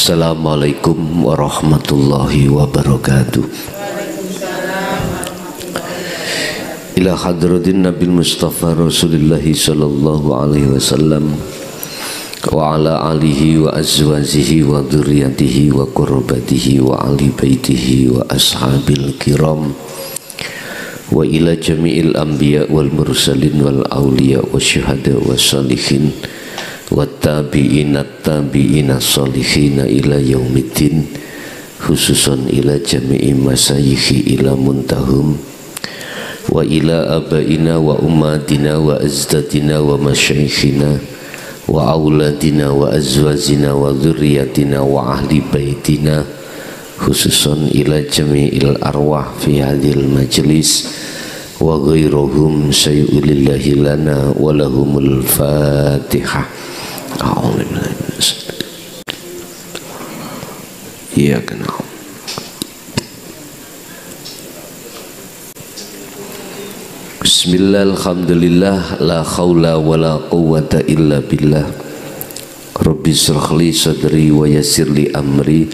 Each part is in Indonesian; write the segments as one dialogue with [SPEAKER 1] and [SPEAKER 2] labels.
[SPEAKER 1] Assalamualaikum warahmatullahi wabarakatuh. Ila hadratin Nabil Mustafa Rasulillahi sallallahu alaihi wasallam wa ala alihi wa azwajihi wa dzurriyyatihi wa qurbatihi wa ali baitihi wa ashabil kiram wa ila jami'il anbiya wal mursalin wal awliya wa syuhada wa salihin wattabi'ina tabi'ina salihina ila yaumiddin, khususan ila jami'i masayikhi ila muntahum wa ila abaina wa ummatina wa azdadina wa masyayikhina wa auladina wa azwazina wa dzurriyyatina wa ahli baitina, khususan ila jami'il arwah fi hadhil majlis wa ghairuhum sayyulillahi lana wa lahumul fatihah. Iya kenal. Bismillah, alhamdulillah, la khawla wa la quwwata illa billah. Rabbi shrah li sadri wa yassir li amri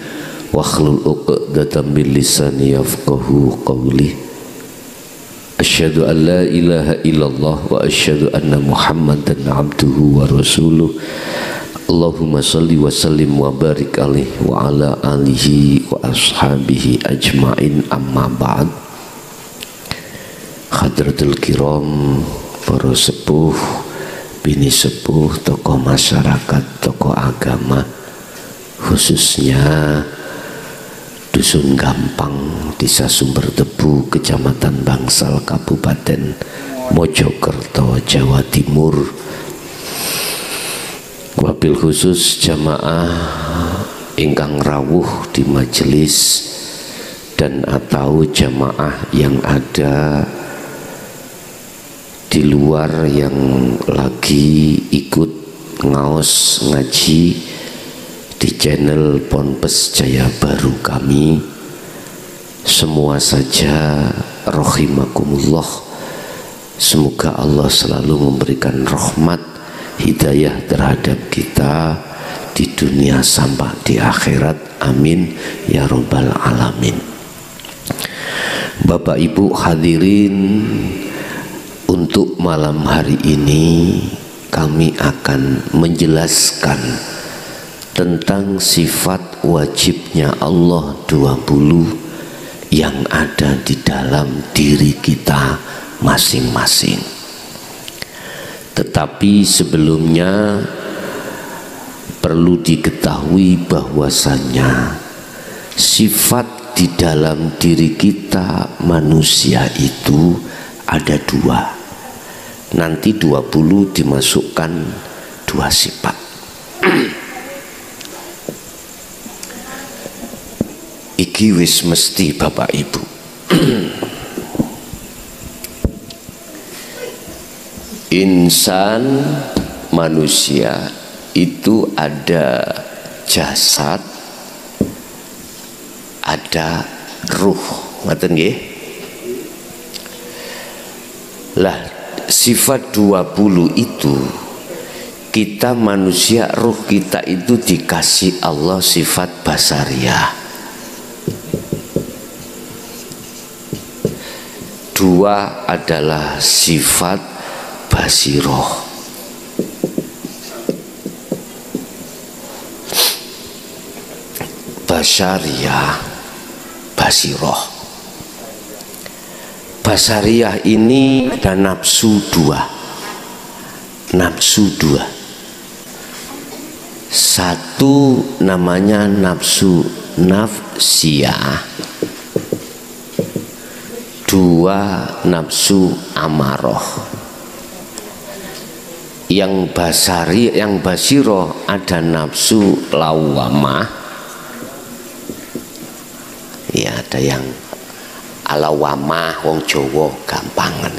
[SPEAKER 1] wa hlul 'uqdatam min lisani yafqahu qawli. Asyhadu an la ilaha illallah wa asyhadu anna Muhammadan abduhu wa rasuluh. Allahumma salli wa sallim wa barik alaihi wa ala alihi wa ashabihi ajma'in, amma ba'd. Hadratul kiram, para sepuh, bini sepuh, tokoh masyarakat, tokoh agama, khususnya Dusun Gampang, Desa Sumber Tebu, Kecamatan Bangsal, Kabupaten Mojokerto, Jawa Timur. Wabil khusus jamaah ingkang rawuh di majelis dan atau jamaah yang ada di luar yang lagi ikut ngaos ngaji di channel Ponpes Jaya Baru kami, semua saja rahimakumullah. Semoga Allah selalu memberikan rahmat hidayah terhadap kita di dunia sampai di akhirat, amin ya robbal alamin. Bapak Ibu hadirin, untuk malam hari ini kami akan menjelaskan tentang sifat wajibnya Allah 20 yang ada di dalam diri kita masing-masing. Tetapi sebelumnya perlu diketahui bahwasannya sifat di dalam diri kita manusia itu ada dua. Nanti 20 dimasukkan dua sifat. Iki wis mesti Bapak Ibu. Insan, manusia itu ada jasad, ada ruh, ngaten nggih? Lah sifat 20 itu kita manusia, ruh kita itu dikasih Allah sifat basariyah. Dua adalah sifat basiroh. Basariyah, basiroh. Basariyah ini ada nafsu dua. Nafsu dua. Satu namanya nafsu nafsiyah, dua nafsu amaroh. Yang basari, yang basiroh ada nafsu lawamah, ya ada yang alawamah, wong Jawa gampangan.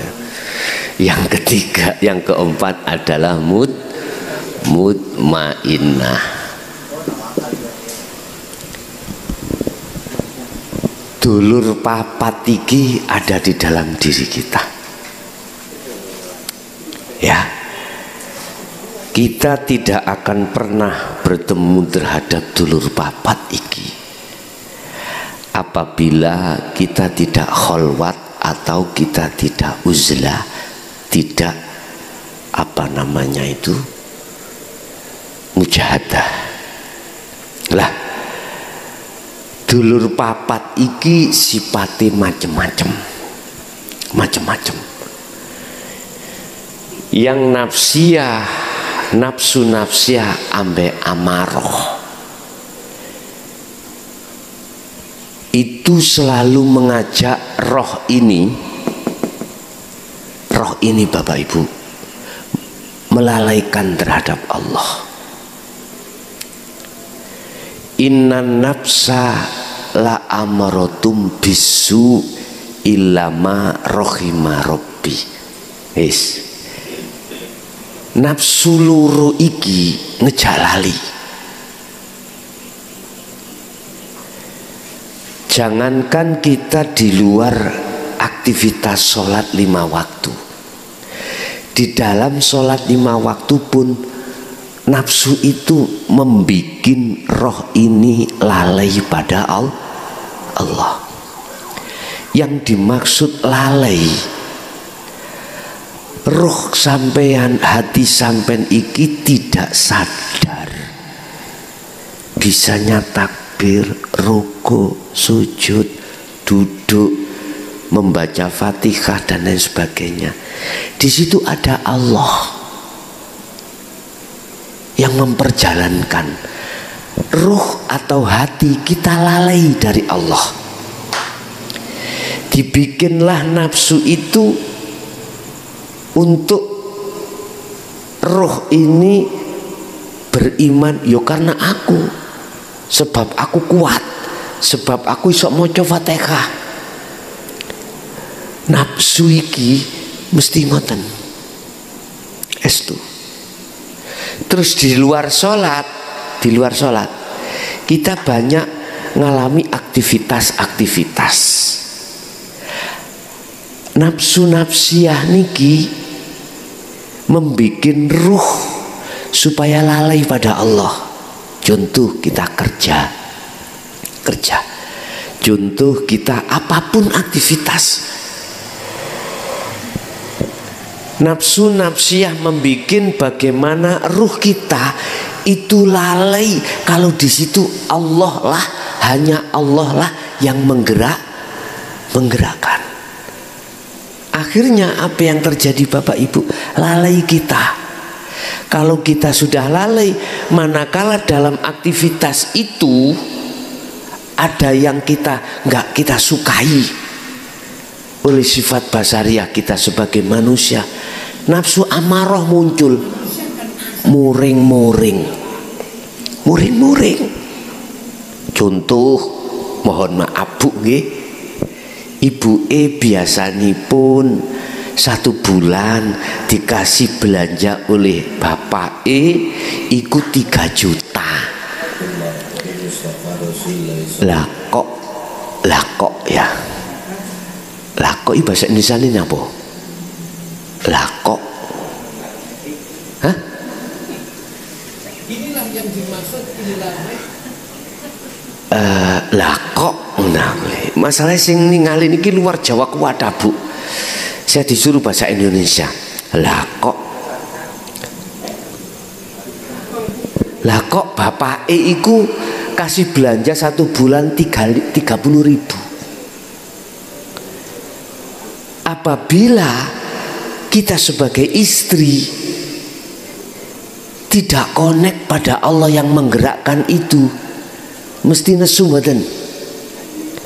[SPEAKER 1] Yang ketiga, yang keempat adalah mutmainnah. Dulur papat iki ada di dalam diri kita. Ya. kita tidak akan pernah bertemu terhadap dulur papat iki apabila kita tidak kholwat atau kita tidak uzlah, tidak mujahadah. Lah dulur papat iki sipate macem-macem. Yang nafsu nafsiyah ambek amaroh itu selalu mengajak roh ini Bapak Ibu melalaikan terhadap Allah. Innan nafsa la amaratum bisu illama rohima robbi. Nafsu luru iki ngejalali. Jangankan kita di luar aktivitas sholat 5 waktu, di dalam sholat 5 waktu pun nafsu itu membikin roh ini lalai pada Allah. Yang dimaksud lalai, roh sampean, hati sampean iki tidak sadar bisanya takbir, ruku, sujud, duduk, membaca Fatihah dan lain sebagainya. Di situ ada Allah yang memperjalankan. Ruh atau hati kita lalai dari Allah. Dibikinlah nafsu itu untuk roh ini beriman, yo karena aku, sebab aku kuat, sebab aku iso maca Fatihah. Nafsu iki mesti ngoten. Estu. Terus di luar sholat kita banyak ngalami aktivitas. Nafsu nafsiyah niki membikin ruh supaya lalai pada Allah. Contoh kita kerja. Contoh kita apapun aktivitas. Nafsu nafsiyah membikin bagaimana ruh kita itu lalai kalau di situ Allah lah, hanya Allah lah yang menggerakkan. Akhirnya apa yang terjadi Bapak Ibu? Lalai kita. Kalau kita sudah lalai, manakala dalam aktivitas itu ada yang nggak kita sukai oleh sifat basariah kita sebagai manusia, nafsu amarah muncul, muring. Contoh, mohon maaf Bu nggih, ibu biasanipun 1 bulan dikasih belanja oleh bapak iku 3 juta. Lah kok ya. Lah kok bahasa Indonesia ini apa? Lah kok. Hah? Inilah yang dimaksud lah kok. Nah, masalah sing ningali niki luar Jawa kuat Bu. Saya disuruh bahasa Indonesia. Lah kok bapak iku kasih belanja 1 bulan 30.000. Apabila kita sebagai istri tidak connect pada Allah yang menggerakkan itu, mesti nesu mboten?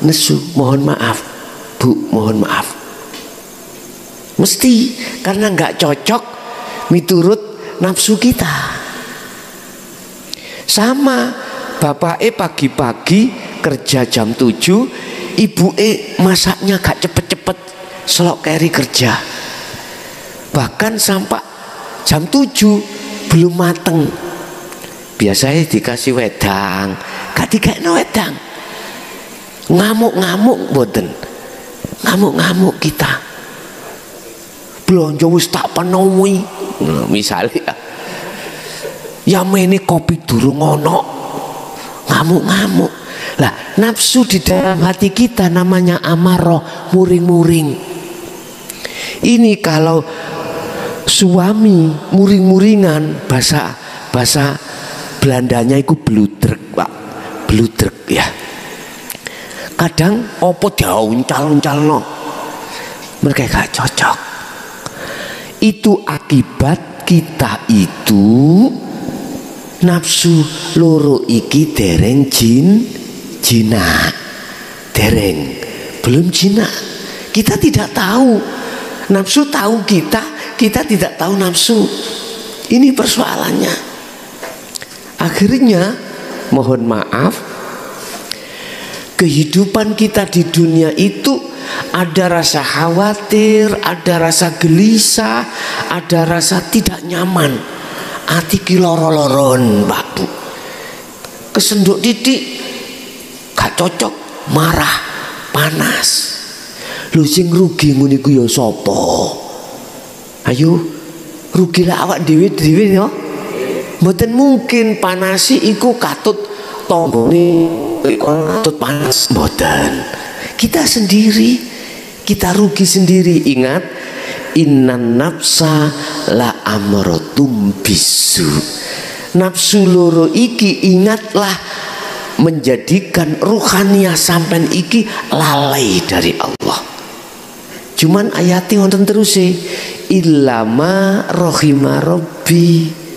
[SPEAKER 1] Nesu, mohon maaf Bu, mohon maaf. Mesti, karena nggak cocok miturut nafsu kita. Sama bapak pagi-pagi kerja jam 7, ibu masaknya gak cepet-cepet, selok keri kerja. Bahkan sampai jam 7 belum mateng. Biasanya dikasih wedang, gak dikasih wedang. Ngamuk-ngamuk mboten. Ngamuk-ngamuk kita. Belanja wis tak penuhi. Misalnya Ya mene kopi durung ono, ngamuk-ngamuk. Lah nafsu di dalam hati kita namanya amarah, muring-muring. Ini kalau suami muring-muringan, bahasa Belandanya itu bludrek, Pak. Bludrek ya. Kadang opo diuncal-uncalno, mereka gak cocok. Itu akibat kita itu nafsu loro iki dereng jinak, dereng belum jinak. Kita tidak tahu, nafsu tahu kita tidak tahu nafsu. Ini persoalannya. Akhirnya mohon maaf, kehidupan kita di dunia itu ada rasa khawatir, ada rasa gelisah, ada rasa tidak nyaman. Ati ki loro-loron, Pak Bu. Kesenduk titik gak cocok, marah, panas. Lu sing rugi ngene ku ya sapa? Ayo, rugilah awak dhewe-dhewe ya. Mboten mungkin panasi iku katut tonggone katut panas, mboten. Kita sendiri, kita rugi sendiri. Ingat, innan nafsa la amrotum bisu. Nafsu loro iki ingatlah menjadikan ruhaniyah sampean iki lalai dari Allah. Cuman ayati wonten terus illama rohima robbi.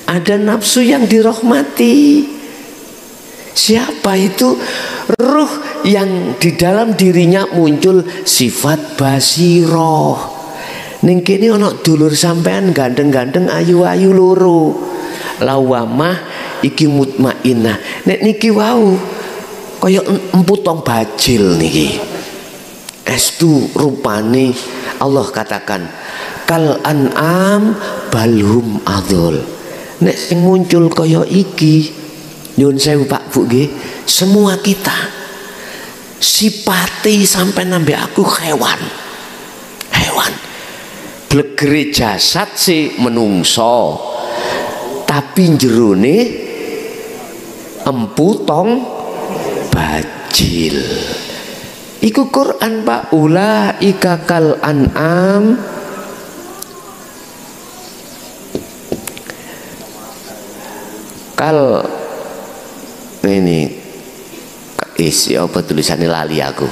[SPEAKER 1] Ada nafsu yang dirahmati. Siapa itu? Ruh yang di dalam dirinya muncul sifat basiroh. Ning kene ana dulur sampean gandeng-gandeng ayu-ayu loro. Lawamah iki mutmainah. Nek niki wau kaya empu tong bajil niki. Estu rupane Allah katakan kal an'am balhum adol. Nek sing muncul kaya iki nyun sewu Pak Bu nggih, semua kita sipati sampai nambah aku hewan. Blegere jasad si menungso, tapi jerone empu tong bajil. Iku Quran Pak. Ulaika kal an'am kal ini isi apa tulisannya lali aku.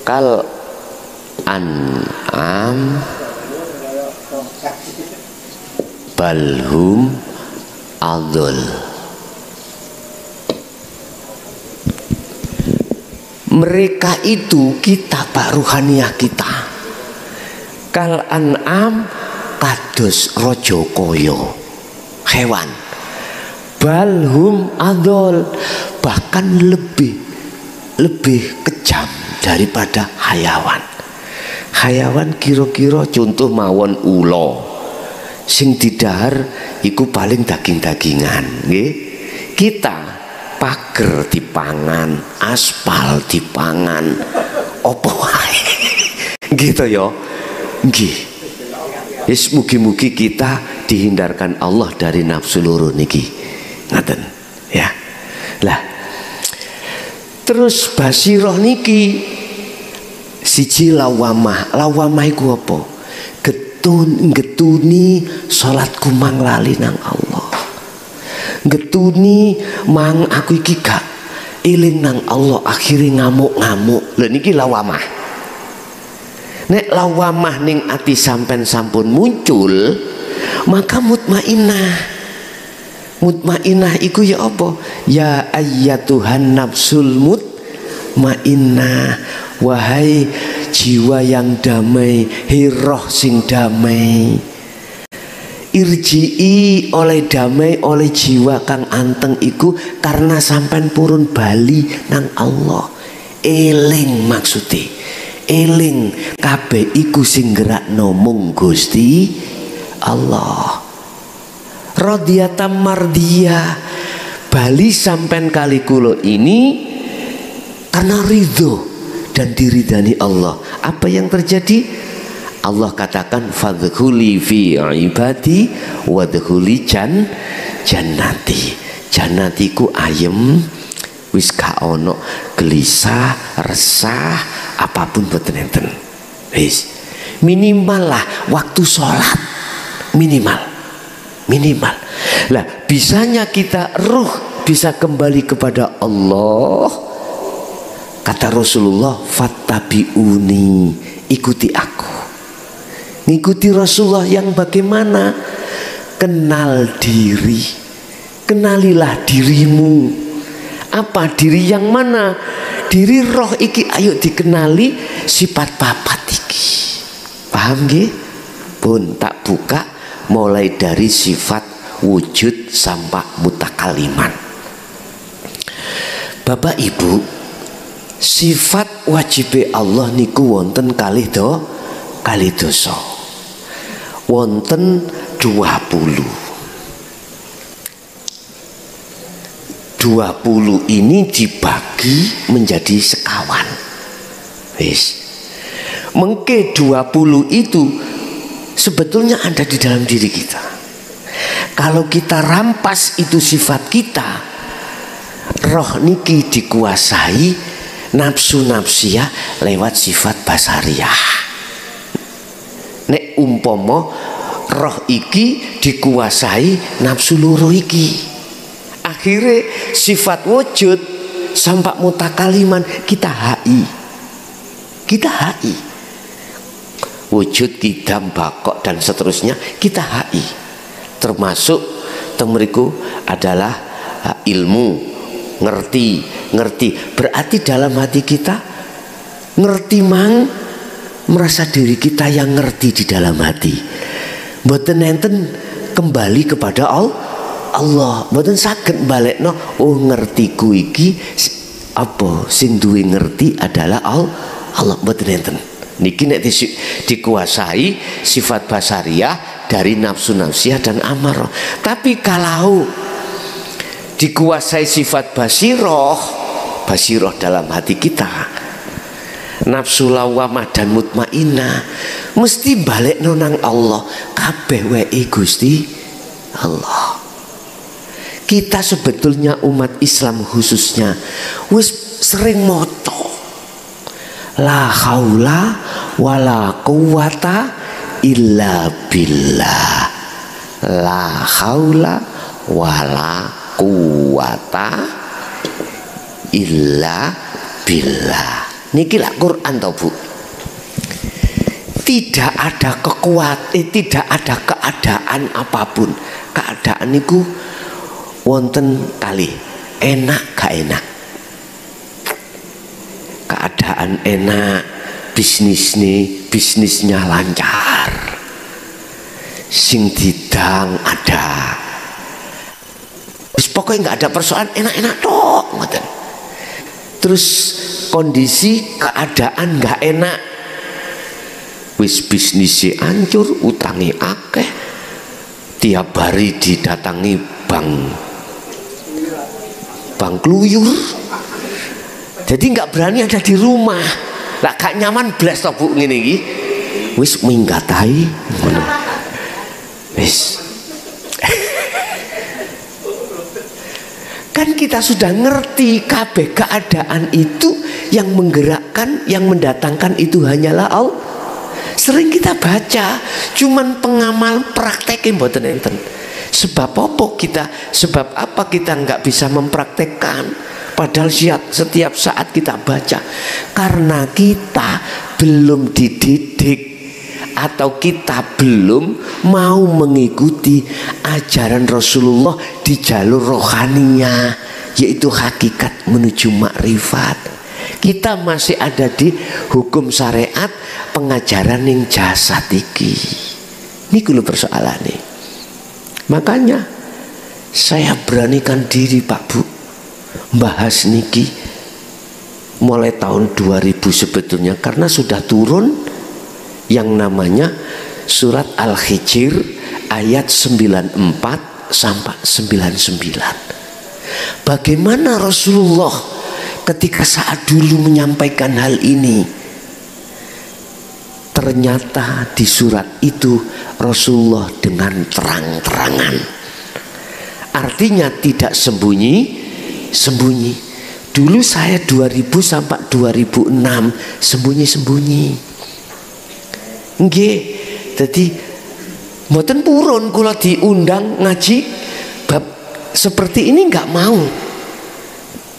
[SPEAKER 1] Kal an'am balhum adul. Mereka itu kita Pak, ruhaniyah kita. Kal an'am kados raja kaya hewan. Balhum adol, bahkan lebih kejam daripada hayawan. Hayawan kira-kira contoh mawon ula sing didahar iku paling daging-dagingan nggih. Kita pager dipangan, aspal dipangan, opo wae gitu ya nggih. Wis mugi-mugi kita dihindarkan Allah dari nafsu loro niki ngaten ya. Lah terus basiroh niki siji lawamah. Lawamah iku apa? Getuni salatku mang lali nang Allah. Getuni mang aku iki gak eling nang Allah, akhirnya ngamuk-ngamuk. Lha niki lawamah. Nek lawamah ning ati sampean sampun muncul, maka mutmainah. Mutmainah iku ya apa? Ya ayyatuhan nafsul mutmainnah, wahai jiwa yang damai, hiroh sing damai. Irji'i oleh damai oleh jiwa kang anteng iku karena sampean purun bali nang Allah. Eling maksudnya, eling kabeh iku sing gerakno mung Gusti Allah. Radhiyatam mardiyah, bali sampean kali kula ini karena ridho dan diridani Allah. Apa yang terjadi? Allah katakan fadkhuli fi ibadi wadkhuli jannati. Jannatiku ayem, wis gak ono gelisah, resah, apapun boten enten. Wis minimal lah waktu sholat, minimal. Lah bisanya kita ruh bisa kembali kepada Allah. Kata Rasulullah, fattabi'uni, ikuti aku. Ngikuti Rasulullah yang bagaimana? Kenal diri, kenalilah dirimu. Apa diri yang mana? Diri roh iki ayo dikenali sifat papat iki. Paham nggih? Pun tak buka mulai dari sifat wujud sampai mutakaliman. Bapak Ibu, sifat wajib Allah niku wonten kalih dosa. Wonten 20 ini dibagi menjadi sekawan. Wis. Mengke 20 itu sebetulnya ada di dalam diri kita. Kalau kita rampas itu sifat kita, roh niki dikuasai nafsu nafsiyah lewat sifat basariyah. Nek umpomo roh iki dikuasai nafsu loro iki, akhirnya sifat wujud sampai mutakaliman kita HI, wujud, kidam, bakok dan seterusnya kita HI. Termasuk temeriku adalah ilmu, ngerti. Berarti dalam hati kita ngerti merasa diri kita yang ngerti di dalam hati. Mboten enten kembali kepada Allah. Mboten saged balekno, oh ngertiku iki apa sing duwe ngerti adalah Allah. Mboten enten. Niki nek dikuasai sifat basariyah dari nafsu nafsiyah dan amarah. Tapi kalau dikuasai sifat basiroh dalam hati kita, nafsu lawamah dan mutmainah, mesti balik nonang Allah. Kabeh wae Gusti Allah. Kita sebetulnya umat Islam khususnya wis sering moto la haula wala quwata illa billah. La haula wala quwata illa billah. Niki lah Quran toh Bu. Tidak ada tidak ada keadaan apapun. Keadaan niku wonten kali enak gak enak. Keadaan enak, bisnisnya lancar. Sing didang ada. Pokoknya nggak ada persoalan, enak-enak tok ngoten. Terus kondisi keadaan nggak enak, wis bisnisnya hancur, utangi akeh, tiap hari didatangi bank kluyur, jadi nggak berani ada di rumah, lah gak nyaman blas toh Bu ngene iki, wis minggatai, wis. Kan kita sudah ngerti kabeh keadaan itu yang menggerakkan, yang mendatangkan itu hanyalah Allah. Sering kita baca, cuman pengamal praktekin mboten enten. Sebab apa kita nggak bisa mempraktekkan? Padahal setiap saat kita baca, karena kita belum dididik atau kita belum mau mengikuti ajaran Rasulullah di jalur rohaninya, yaitu hakikat menuju makrifat. Kita masih ada di hukum syariat pengajaran yang jasad iki. Ini kulo persoalannya. Makanya saya beranikan diri Pak Bu bahas niki mulai tahun 2000 sebetulnya, karena sudah turun yang namanya surat Al-Hijr ayat 94 sampai 99. Bagaimana Rasulullah ketika saat dulu menyampaikan hal ini? Ternyata di surat itu Rasulullah dengan terang-terangan. Artinya tidak sembunyi-sembunyi. Dulu saya 2000 sampai 2006 sembunyi-sembunyi. Nggih, jadi mboten purun kula diundang ngaji bab seperti ini, nggak mau.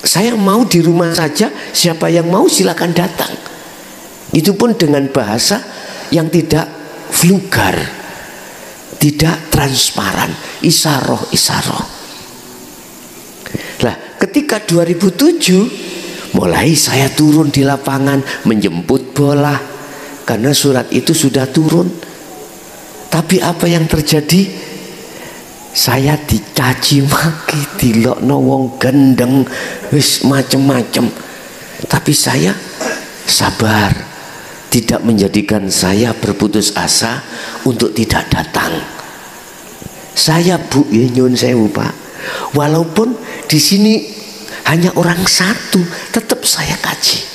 [SPEAKER 1] Saya mau di rumah saja, siapa yang mau silakan datang. Itu pun dengan bahasa yang tidak vulgar, tidak transparan, isyarah. Lah, ketika 2007 mulai saya turun di lapangan menjemput bola karena surat itu sudah turun. Tapi apa yang terjadi? Saya dicaci maki, dilokno wong gendeng, wis macem-macem. Tapi saya sabar. Tidak menjadikan saya berputus asa untuk tidak datang. Saya Bu, ya nyun sewu Pak, walaupun di sini hanya orang satu, tetap saya kaji.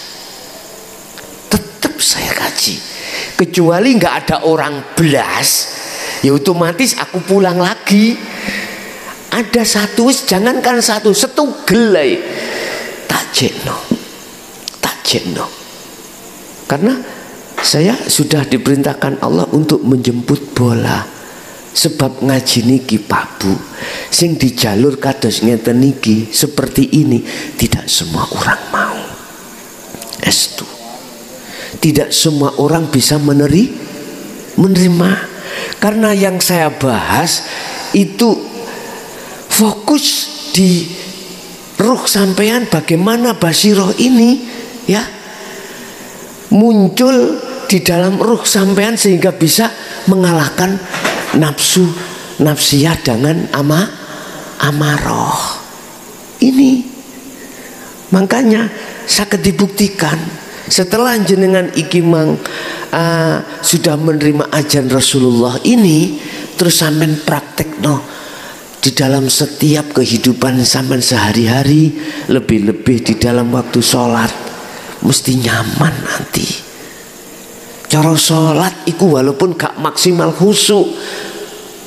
[SPEAKER 1] Kecuali nggak ada orang belas, ya otomatis aku pulang lagi. Ada satu, jangankan satu, setugel tak jekno. Karena saya sudah diperintahkan Allah untuk menjemput bola. Sebab ngaji niki Pak Bu, sing di jalur kados ngeten niki seperti ini tidak semua orang mau. Estu. Tidak semua orang bisa menerima. Karena yang saya bahas itu fokus di ruh sampean, bagaimana basiroh ini ya muncul di dalam ruh sampean sehingga bisa mengalahkan nafsiyah dengan amarah. Ini makanya sakit dibuktikan setelah jenengan ikimang sudah menerima ajaran Rasulullah ini, terus sampean praktekno di dalam setiap kehidupan sampean sehari-hari, lebih-lebih di dalam waktu sholat, mesti nyaman nanti. Cara sholat iku walaupun gak maksimal khusyuk,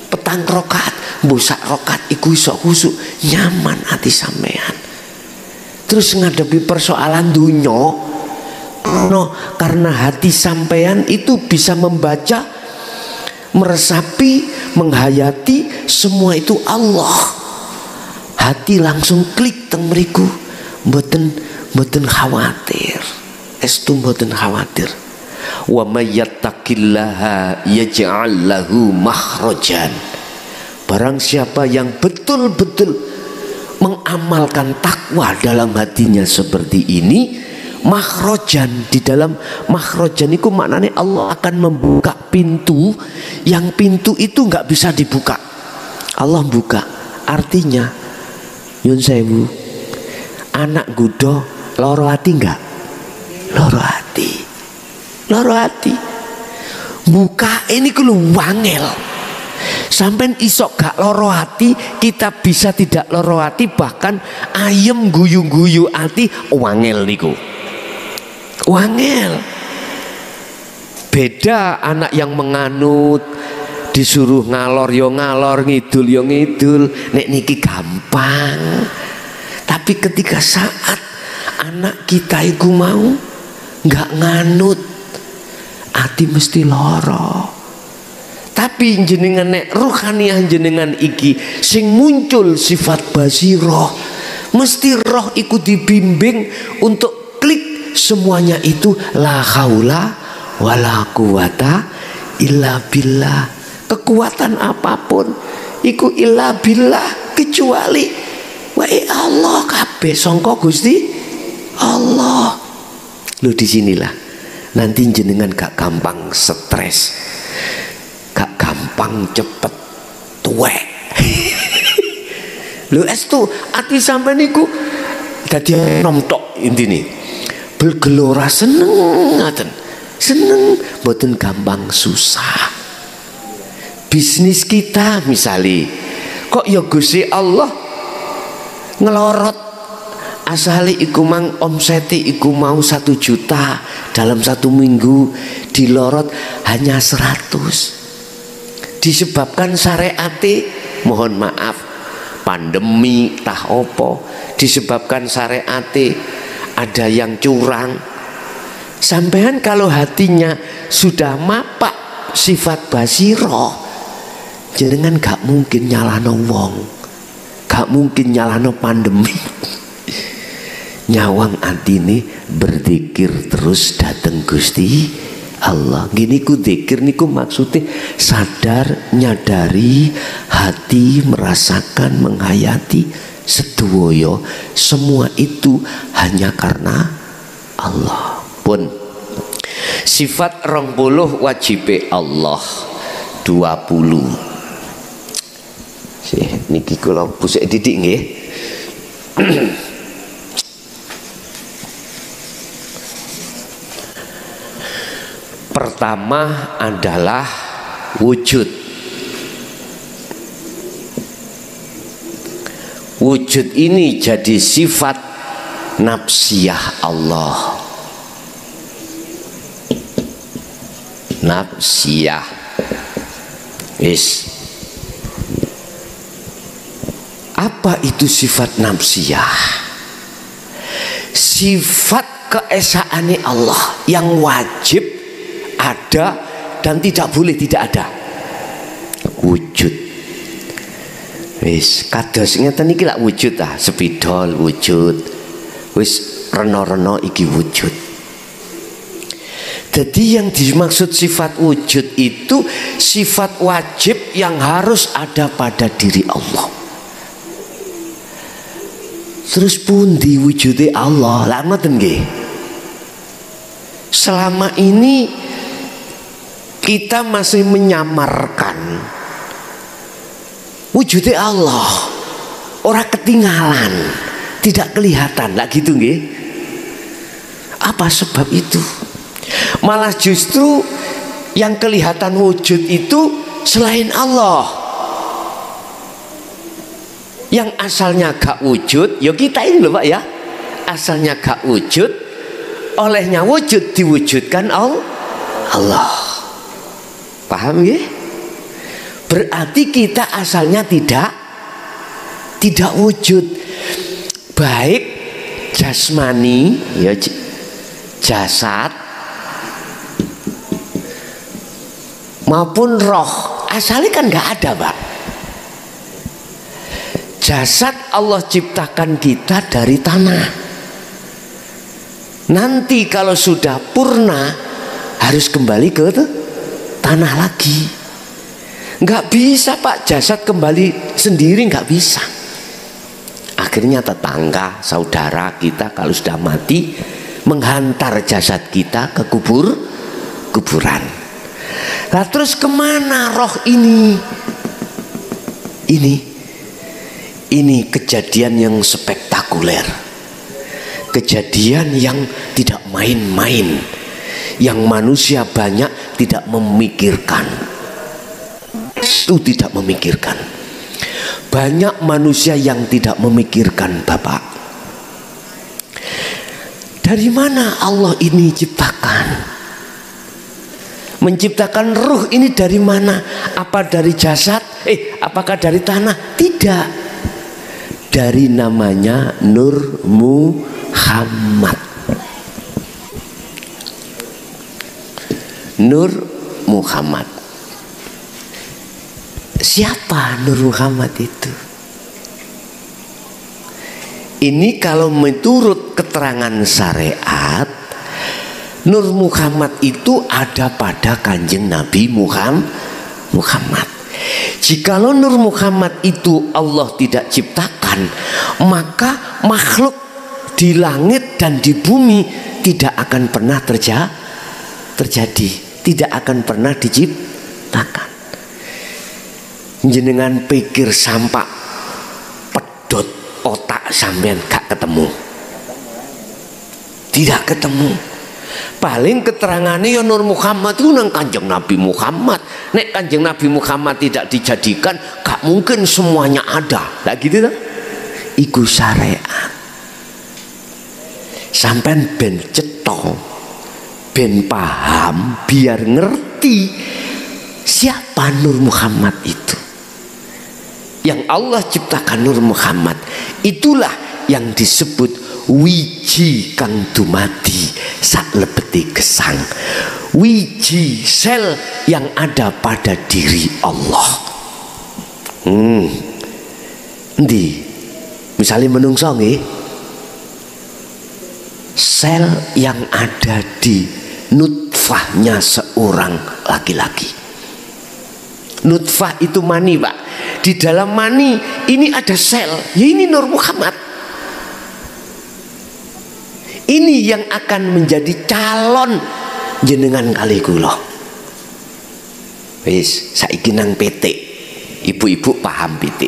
[SPEAKER 1] petang rokaat, busak rokaat iku iso khusyuk, nyaman hati sampean. Terus ngadepi persoalan dunya, karena hati sampean itu bisa membaca, meresapi, menghayati semua itu Allah. Hati langsung klik teng mriku, mboten khawatir. Estu mboten khawatir. Wa may yattaqillaha yaj'al lahu makhrajan. Barang siapa yang betul-betul mengamalkan takwa dalam hatinya seperti ini, makhrajan, di dalam makhrajan itu maknanya Allah akan membuka pintu yang pintu itu nggak bisa dibuka. Allah buka. Artinya nyun sewu, anak gudo loro hati nggak? Loro hati. Buka ini kudu wangel. Sampai isok gak loro hati, kita bisa tidak loro hati, bahkan ayem guyu-guyu hati wangel niku. Wangel. Beda anak yang menganut, disuruh ngalor yo ngalor, ngidul yo ngidul, nek niki gampang. Tapi ketika saat anak kita iku mau nggak nganut, hati mesti loro. Tapi jenengan nek ruhaniah jenengan iki sing muncul sifat basiroh, mesti roh iku dibimbing untuk klik semuanya itu la haula wala quwata illa billah. Kekuatan apapun iku illa billah, kecuali wae Allah kabeh sangka Gusti Allah. Lu disinilah nanti jenengan gak gampang stres, gak gampang cepet tuwek. Lu estu ati sampai niku dadi nom tok intine. Bergelora seneng ngaten. Seneng mboten gampang susah. Bisnis kita misali kok ya Gusti Allah ngelorot asali iku mang omseti iku mau 1 juta dalam 1 minggu, dilorot hanya 100. Disebabkan syariate, mohon maaf, pandemi tah opo, disebabkan syariate ada yang curang. Sampean kalau hatinya sudah mapak sifat basiroh, jenengan gak mungkin nyalano wong, gak mungkin nyalano pandemi. Nyawang atine berzikir terus dateng Gusti Allah. Gini ku zikir niku maksudnya sadar, nyadari, hati merasakan, menghayati sedoyo semua itu hanya karena Allah. Pun sifat 20 wajib Allah 20. Sih niki kula pusik didik nggih. Pertama adalah wujud. Wujud ini jadi sifat nafsiyah Allah. Nafsiyah. Wis. Apa itu sifat nafsiyah? Sifat keesaane Allah yang wajib ada dan tidak boleh tidak ada. Wujud. Wis kados ngeten iki lak wujud ah, sepidol wujud. Wis reno-reno iki wujud. Jadi yang dimaksud sifat wujud itu sifat wajib yang harus ada pada diri Allah. Terus pundi wujude Allah? Lah ngoten nggih. Selama ini kita masih menyamarkan wujudnya Allah, orang ketinggalan, tidak kelihatan, lah gitu nggih. Apa sebab itu? Malah justru yang kelihatan wujud itu selain Allah, yang asalnya gak wujud, ya kita ini loh Pak ya, asalnya gak wujud, olehnya wujud diwujudkan Allah. Paham ya? Berarti kita asalnya tidak wujud, baik jasmani ya, jasad maupun roh, asalnya kan nggak ada Pak. Jasad Allah ciptakan kita dari tanah. Nanti kalau sudah purna harus kembali ke tanah lagi. Nggak bisa Pak jasad kembali sendiri, nggak bisa. Akhirnya tetangga, saudara kita kalau sudah mati menghantar jasad kita ke kuburan. Nah terus kemana roh ini? Ini kejadian yang spektakuler, kejadian yang tidak main-main, yang manusia banyak tidak memikirkan. Itu tidak memikirkan. Banyak manusia yang tidak memikirkan Bapak. Dari mana Allah ini ciptakan? Menciptakan ruh ini dari mana? Apa dari jasad? Apakah dari tanah? Tidak. Dari namanya Nur Muhammad. Nur Muhammad. Siapa Nur Muhammad itu? Ini kalau menurut keterangan syariat, Nur Muhammad itu ada pada Kanjeng Nabi Muhammad. Jikalau Nur Muhammad itu Allah tidak ciptakan, maka makhluk di langit dan di bumi tidak akan pernah terjadi, tidak akan pernah diciptakan. Jenengan pikir sampak pedot otak sampean gak ketemu, tidak ketemu. Paling keterangannya ya Nur Muhammad itu nang Kanjeng Nabi Muhammad. Nek Kanjeng Nabi Muhammad tidak dijadikan, gak mungkin semuanya ada. Lah gitu kan?
[SPEAKER 2] iku syariat. Sampean ben cetha, ben paham, biar ngerti siapa Nur Muhammad itu. Yang Allah ciptakan Nur Muhammad, itulah yang disebut wiji kang dumadi sak lebeti gesang. Wiji sel yang ada pada diri Allah. Ndi misalnya menungso nggih, sel yang ada di nutfahnya seorang laki-laki. Nutfah itu mani, Pak. Di dalam mani ini ada sel, ya ini Nur Muhammad. Ini yang akan menjadi calon jenengan kali kula. Wis saiki nang pitik. Ibu-ibu paham pitik.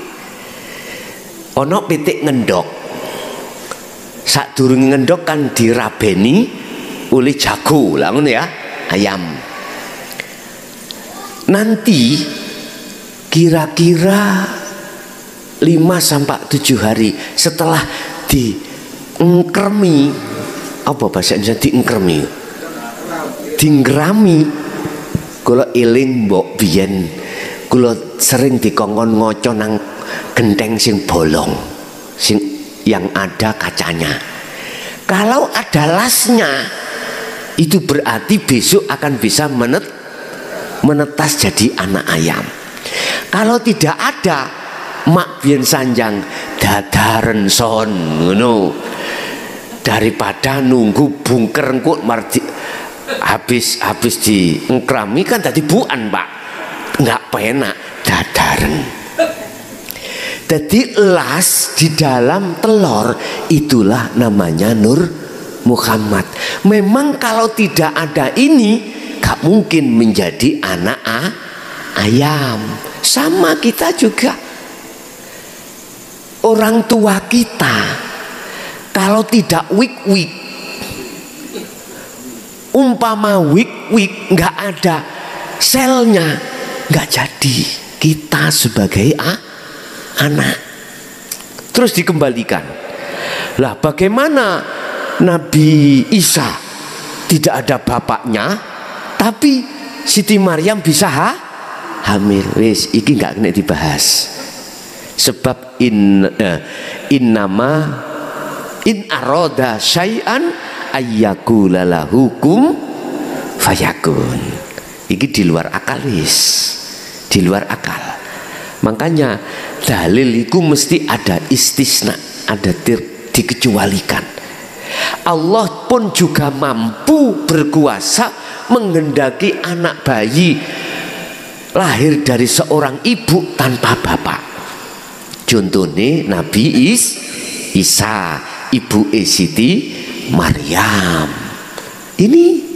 [SPEAKER 2] Ono pitik ngendok. Sadurunge ngendok kan dirabeni oleh jago, lah ngono ya, ayam. Nanti kira-kira 5 sampai 7 hari setelah diengkremi, apa bahasa Indonesia diengkremi? Dinggrami. Kula eling mbok biyen kula sering dikongkon ngoco nang genteng sing bolong, sing yang ada kacanya. Kalau ada lasnya, itu berarti besok akan bisa menetas jadi anak ayam. Kalau tidak ada, mak biyen sanjang dadaren son ngono. Daripada nunggu bungker engko mardi habis diengkrami kan tadi buan, Pak. Enggak penak dadaren. Jadi las di dalam telur itulah namanya Nur Muhammad. Memang kalau tidak ada ini gak mungkin menjadi anak ayam. Sama kita juga. Orang tua kita kalau tidak wik-wik, umpama wik-wik nggak ada selnya, nggak jadi kita sebagai anak. Terus dikembalikan. Lah bagaimana Nabi Isa tidak ada bapaknya, tapi Siti Maryam bisa hamil? Wis iki nggak kena dibahas. Sebab in aroda syai'an ayyakula lahukum fayakun. Iki di luar akal wis. Di luar akal. Makanya dalil itu mesti ada istisna, ada dikecualikan. Allah pun juga mampu berkuasa menghendaki anak bayi lahir dari seorang ibu tanpa bapak. Contohnya Nabi Isa, ibu Siti Maryam. Ini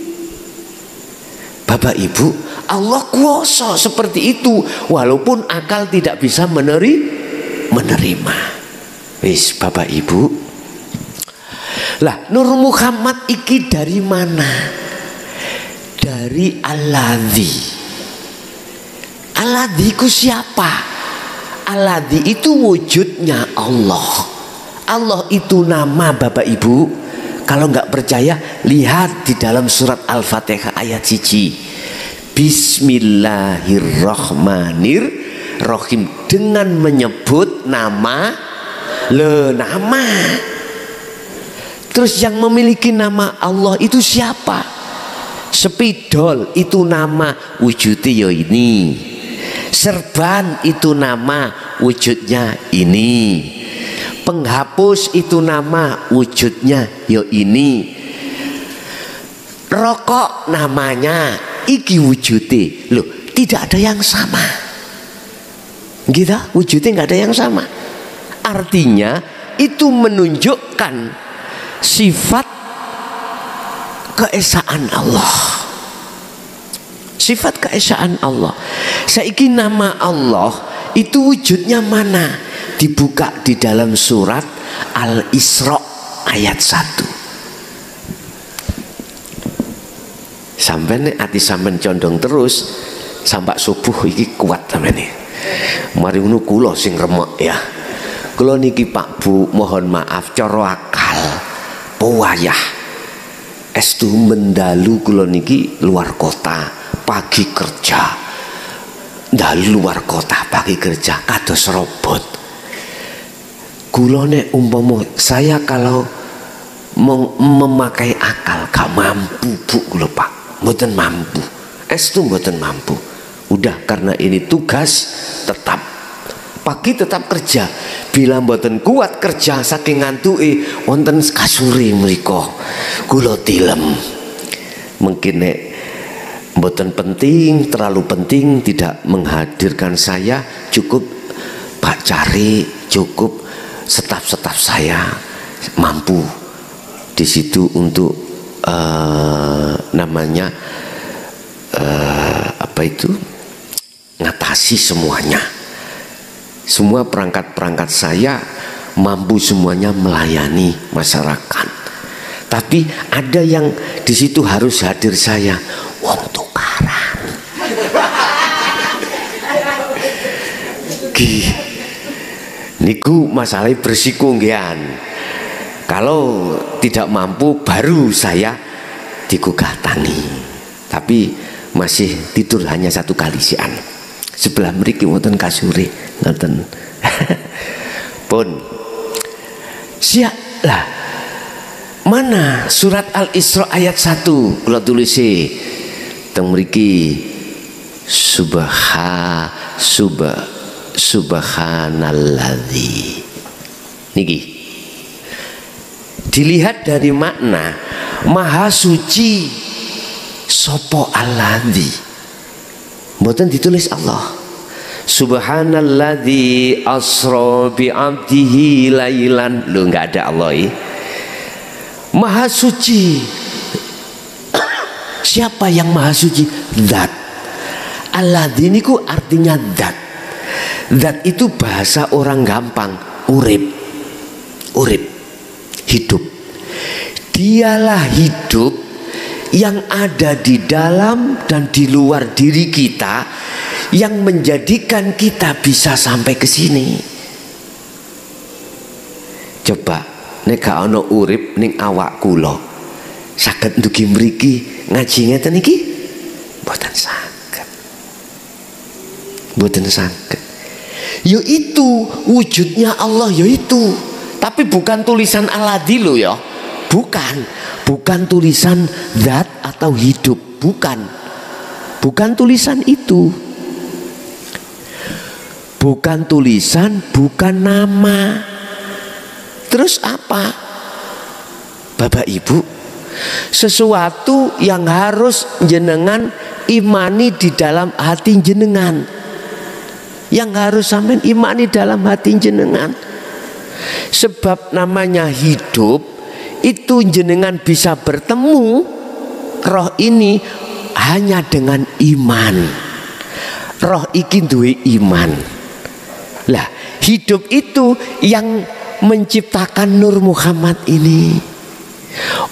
[SPEAKER 2] Bapak Ibu, Allah kuasa seperti itu walaupun akal tidak bisa menerima. Wis Bapak Ibu. Lah Nur Muhammad iki dari mana? Dari Alladzi. Alladzi ku siapa? Alladzi itu wujudnya Allah. Allah itu nama Bapak Ibu. Kalau nggak percaya lihat di dalam surat Al-Fatihah ayat 1. Bismillahirrahmanirrahim, dengan menyebut nama nama. Terus yang memiliki nama Allah itu siapa? Spidol itu nama wujudnya ini. Serban itu nama wujudnya ini. Penghapus itu nama wujudnya ini. Rokok namanya iki wujudnya. Loh, tidak ada yang sama. Gitu, wujudnya nggak ada yang sama. Artinya itu menunjukkan sifat keesaan Allah. Sifat keesaan Allah. Saiki nama Allah itu wujudnya mana? Dibuka di dalam surat Al-Isra ayat 1. Sampai nih hati sampai condong terus sampai subuh iki kuat sampai nih. Mari ngono kula sing remek ya. Kula niki Pak Bu, mohon maaf cara akal pewayah estu mendalu kula niki luar kota pagi kerja, dalu luar kota pagi kerja kados robot. Kula nek umpama saya kalau memakai akal gak mampu Bu kula Pak, mboten mampu, estu mboten mampu. Udah karena ini tugas tetap pagi tetap kerja. Bila mboten kuat kerja saking ngantuke wonten kasure mriku kula tilem. Mungkin nek mboten penting, terlalu penting tidak menghadirkan saya, cukup Pak Cari, cukup staf-staf saya mampu di situ untuk namanya apa itu ngatasi semuanya. Semua perangkat-perangkat saya mampu semuanya melayani masyarakat. Tapi ada yang di situ harus hadir saya, wong tukaran. Niku masalahnya bersiko ngian. Kalau tidak mampu baru saya digugatani. Tapi masih tidur hanya satu kali sian. Sebelah mriki wonten kasure ngoten. Pun siap lah. Mana surat Al-Isra ayat 1 kula tulisi teng mriki subhanalladzi. Niki dilihat dari makna maha suci sopo alladzi. Mboten ditulis Allah. Subhanalladzi asra bi 'abdihi lailan. Lu enggak ada Allah. Maha suci. Siapa yang maha suci? Zat. Alladzi niku artinya zat. Zat itu bahasa orang gampang, urip. Urip. Hidup. Dialah hidup yang ada di dalam dan di luar diri kita, yang menjadikan kita bisa sampai ke sini. Coba nek gak ana urip ning awak kula, saged ndugi mriki ngaji ngeten iki? Mboten saged. Mboten saged. Yo itu wujudnya Allah, yo itu. Tapi bukan tulisan Aladi lo ya. Bukan tulisan zat atau hidup, bukan tulisan itu, bukan tulisan, bukan nama. Terus apa? Bapak Ibu, sesuatu yang harus jenengan imani di dalam hati jenengan, yang harus sampean imani dalam hati jenengan. Sebab namanya hidup itu jenengan bisa bertemu roh ini hanya dengan iman. Roh iki duwe iman. Lah, hidup itu yang menciptakan Nur Muhammad ini.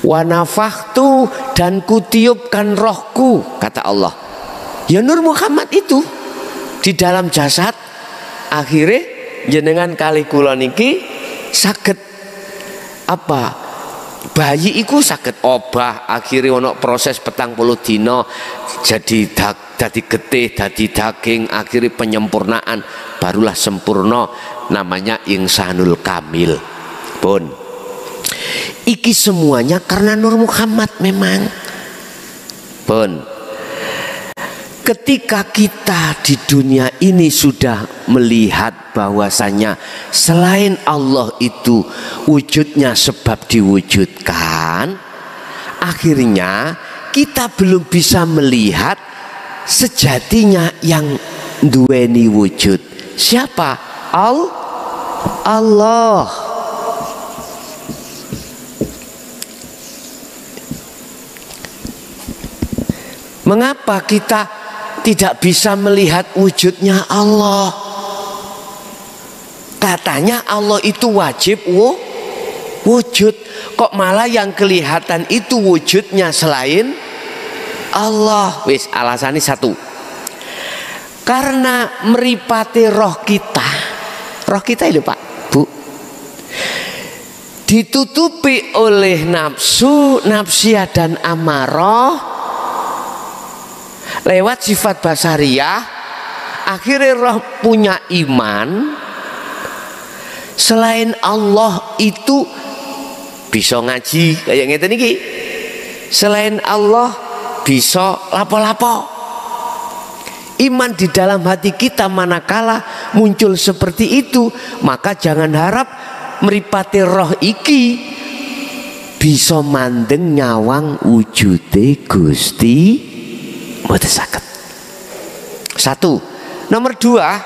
[SPEAKER 2] Wa nafakhtu, dan kutiupkan rohku, kata Allah. Ya Nur Muhammad itu di dalam jasad. Akhirnya jenengan kali kula niki saged apa? Bayi iku saged obah, akhirnya ono proses 40 dina jadi getih, jadi daging, akhirnya penyempurnaan, barulah sempurna, namanya insanul kamil. Pun iki semuanya karena Nur Muhammad memang. Pun ketika kita di dunia ini sudah melihat bahwasanya selain Allah itu wujudnya sebab diwujudkan, akhirnya kita belum bisa melihat sejatinya yang duweni wujud. Siapa? Allah. Mengapa kita tidak bisa melihat wujudnya Allah? Katanya Allah itu wajib wujud. Kok malah yang kelihatan itu wujudnya selain Allah? Wis alasannya satu. Karena meripati roh kita. Roh kita itu Pak, Bu. ditutupi oleh nafsu, nafsiyah dan amarah lewat sifat basariyah. Akhirnya roh punya iman selain Allah itu bisa ngaji kayak ngeten iki, selain Allah bisa lapo-lapo. Iman di dalam hati kita manakala muncul seperti itu, maka jangan harap mripate roh iki bisa mandeng nyawang wujude Gusti mboten saged. Satu. Nomor dua,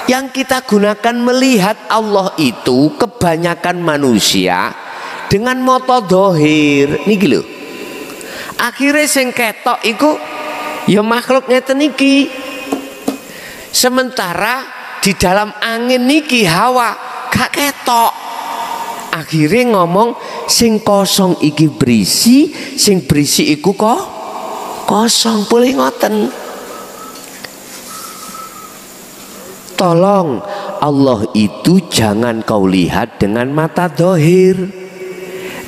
[SPEAKER 2] yang kita gunakan melihat Allah itu kebanyakan manusia dengan mata dohir niki lho. Akhirnya sing ketok iku ya makhluk ngeten iki. Sementara di dalam angin niki hawa gak ketok. Akhirnya ngomong sing kosong iki berisi, sing berisi iku kok kosong. Boleh ngoten. Tolong, Allah itu jangan kau lihat dengan mata dohir.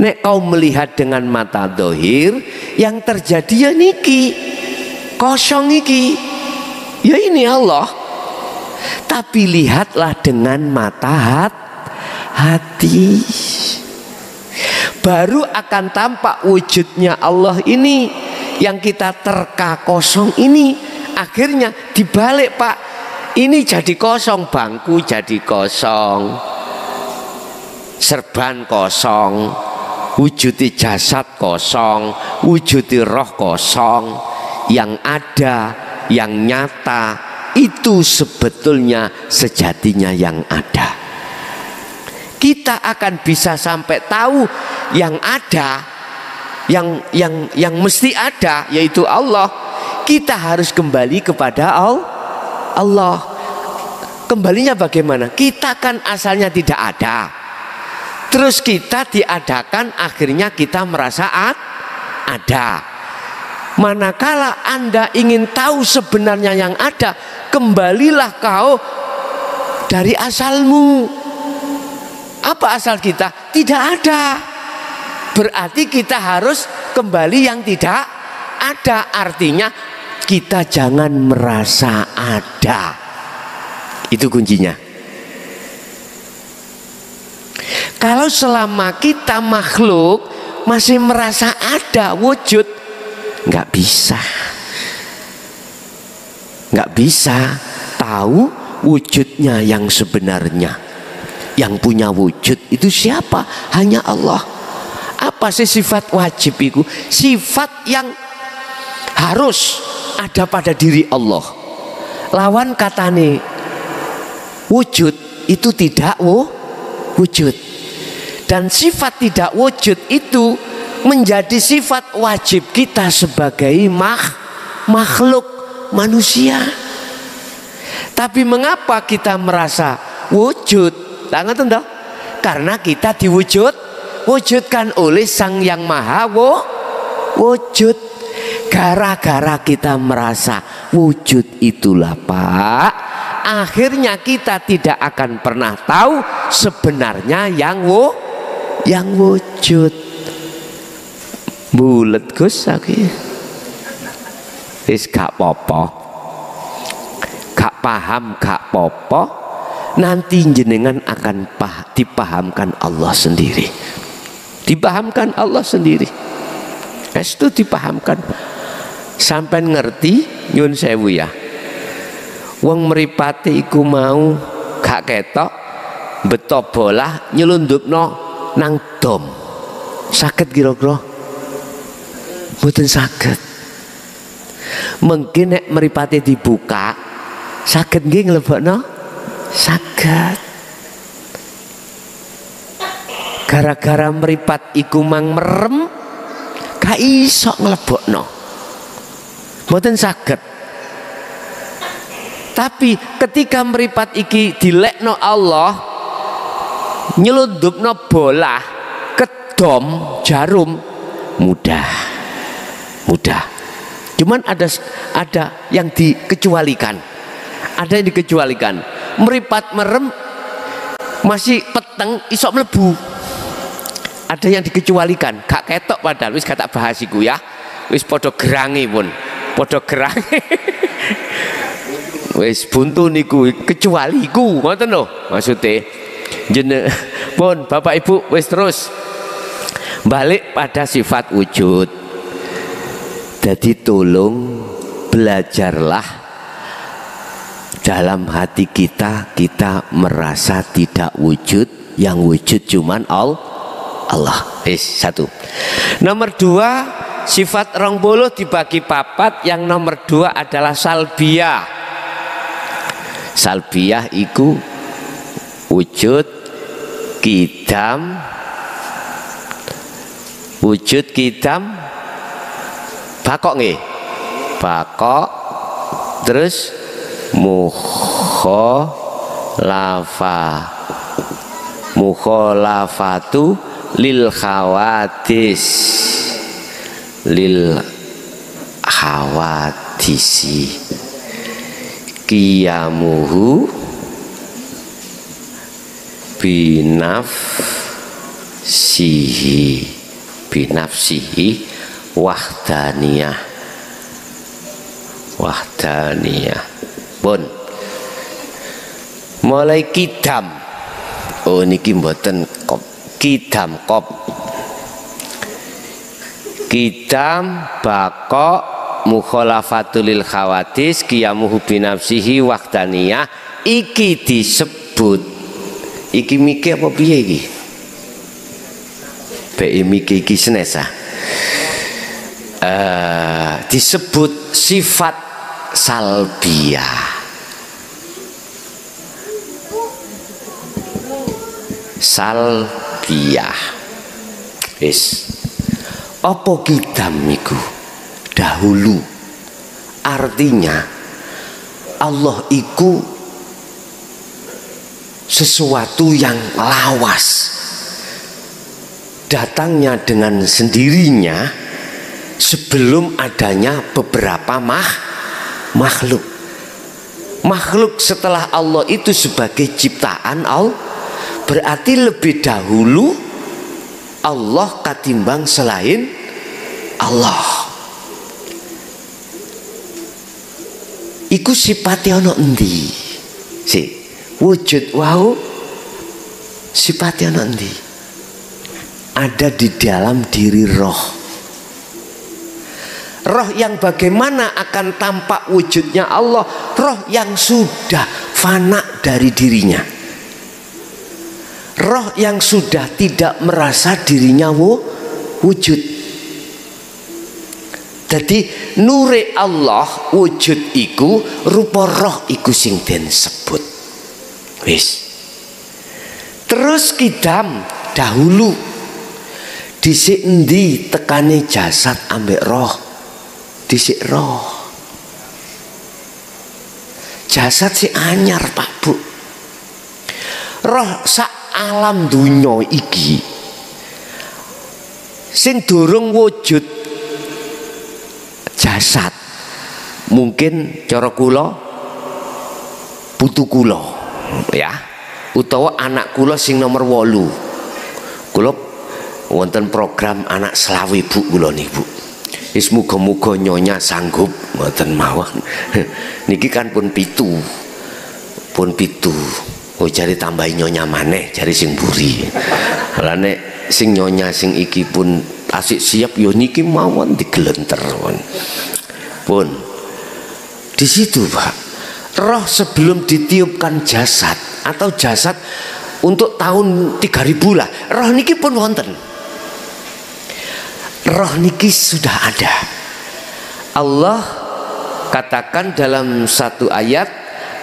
[SPEAKER 2] Nek kau melihat dengan mata dohir, yang terjadi ya niki kosong iki, ya ini Allah. Tapi lihatlah dengan mata hati, baru akan tampak wujudnya Allah ini. Yang kita terka kosong ini akhirnya dibalik, Pak. Ini jadi kosong, bangku jadi kosong, serban kosong, wujudi jasad kosong, wujudi roh kosong. Yang ada, yang nyata itu sebetulnya sejatinya yang ada. Kita akan bisa sampai tahu yang ada, yang mesti ada, yaitu Allah. Kita harus kembali kepada Allah. Kembalinya bagaimana? Kita kan asalnya tidak ada, terus kita diadakan, akhirnya kita merasa ada. Manakala Anda ingin tahu sebenarnya yang ada, kembalilah kau dari asalmu. Apa asal kita? Tidak ada. Berarti kita harus kembali yang tidak ada. Artinya kita jangan merasa ada. Itu kuncinya. Kalau selama kita makhluk masih merasa ada wujud, nggak bisa tahu wujudnya yang sebenarnya. Yang punya wujud itu siapa? Hanya Allah. Apa sih sifat wajib itu? Sifat yang harus ada pada diri Allah. Lawan katane wujud itu tidak wujud. Dan sifat tidak wujud itu menjadi sifat wajib kita sebagai makhluk manusia. Tapi mengapa kita merasa wujud? Ngoten toh? Karena kita diwujudkan oleh Sang Yang Maha wujud. Gara-gara kita merasa wujud itulah, Pak, akhirnya kita tidak akan pernah tahu sebenarnya yang wujud. Bulet Gus iki. Wis gak apa-apa. Gak paham gak apa-apa. Nanti jenengan akan dipahamkan Allah sendiri. Dipahamkan Allah sendiri. Itu dipahamkan. Sampai ngerti nyun sewu ya. Wong mripate iku mau gak ketok beto bolah nyelundupno nang dom. Saged kira-kira? Mboten saged. Mungkin nek mripate dibuka saged nggih nglebokno? Saged. Gara-gara mripat iku mang merem gak iso nglebokno. Mboten saged. Tapi ketika mripat iki dilekno Allah, nyelundupno bola kedom jarum, mudah. Cuman ada yang dikecualikan. Ada yang dikecualikan. Mripat merem masih peteng isok mlebu. ada yang dikecualikan, gak ketok padahal wis kata bahas iku ya. Wis padha gerangi pun. Padha gerangi. Wis buntu niku kecuali iku, ngoten lho maksude. Jeneng pun Bapak Ibu wis terus balik pada sifat wujud. Jadi tolong belajarlah dalam hati kita merasa tidak wujud, yang wujud cuman Allah. Satu. Nomor dua, sifat rong buluh dibagi papat. Yang nomor dua adalah salbiyah. Salbiyah iku wujud kidam bakok nggih, bakok terus mukhalafatu lil khawadisi qiyamuhu binafsihi wahdaniyah. Pun mulai kidam. Oh niki mboten kop. Kidam kop. Kidam bakok mukhalafatul lil khawadis qiyamuhu binafsihi wahdaniyah. Iki disebut, iki miki apa piye iki? Miki iki senesa. Disebut sifat salbiyah. Apa kidam niku? Dahulu. Artinya Allah iku sesuatu yang lawas, datangnya dengan sendirinya sebelum adanya beberapa makhluk. Makhluk setelah Allah itu sebagai ciptaan Allah, berarti lebih dahulu Allah katimbang selain Allah. Iku sifatnya ono endi? Wujud wau sifatnya ono endi? Ada di dalam diri roh. Roh yang bagaimana akan tampak wujudnya Allah? Roh yang sudah fana dari dirinya. Roh yang sudah tidak merasa dirinya wujud. Jadi nure Allah wujud iku rupa roh iku sing den sebut. Wis. Terus kidam dahulu dhisik endi tekane jasad ambek roh? Dhisik roh. Jasad si anyar Pak Bu. Roh sak alam dunya iki sing durung wujud jasad, mungkin cara kula putu kula ya, utawa anak kula sing nomor 8. Kula wonten program anak selawe Bu kula niku. Wis muga-muga nyonya sanggup mboten mawon. Niki kan pun 7. Oh jari tambahi nyonya maneh jari sing buri. Lah nek sing nyonya sing iki pun asik siap yo niki mawon digelenter pun di situ Pak. Roh sebelum ditiupkan jasad atau jasad untuk tahun 3000 lah, roh niki pun wonten. Roh niki sudah ada. Allah katakan dalam satu ayat,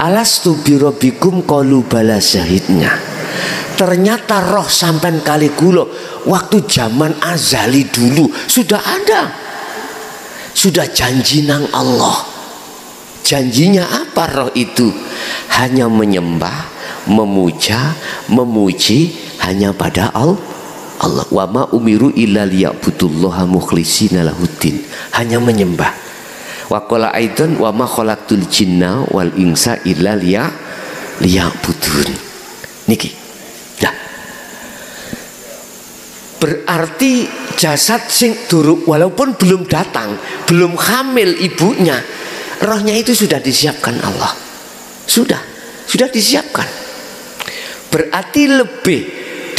[SPEAKER 2] alastu birabbikum qalu bala syahidna. Ternyata roh sampai kali kula waktu zaman azali dulu sudah ada, sudah janji nang Allah. Janjinya apa roh itu? Hanya menyembah, memuja, memuji hanya pada Allah. Wa ma umiru illa liya'budullaha mukhlishina lahuddin. Hanya menyembah. Wa qala aidan wa ma khalaqtul jinna wal insa illa liya'budun. Niki. Berarti jasad sing duruk walaupun belum datang, belum hamil ibunya, rohnya itu sudah disiapkan Allah. Sudah disiapkan. Berarti lebih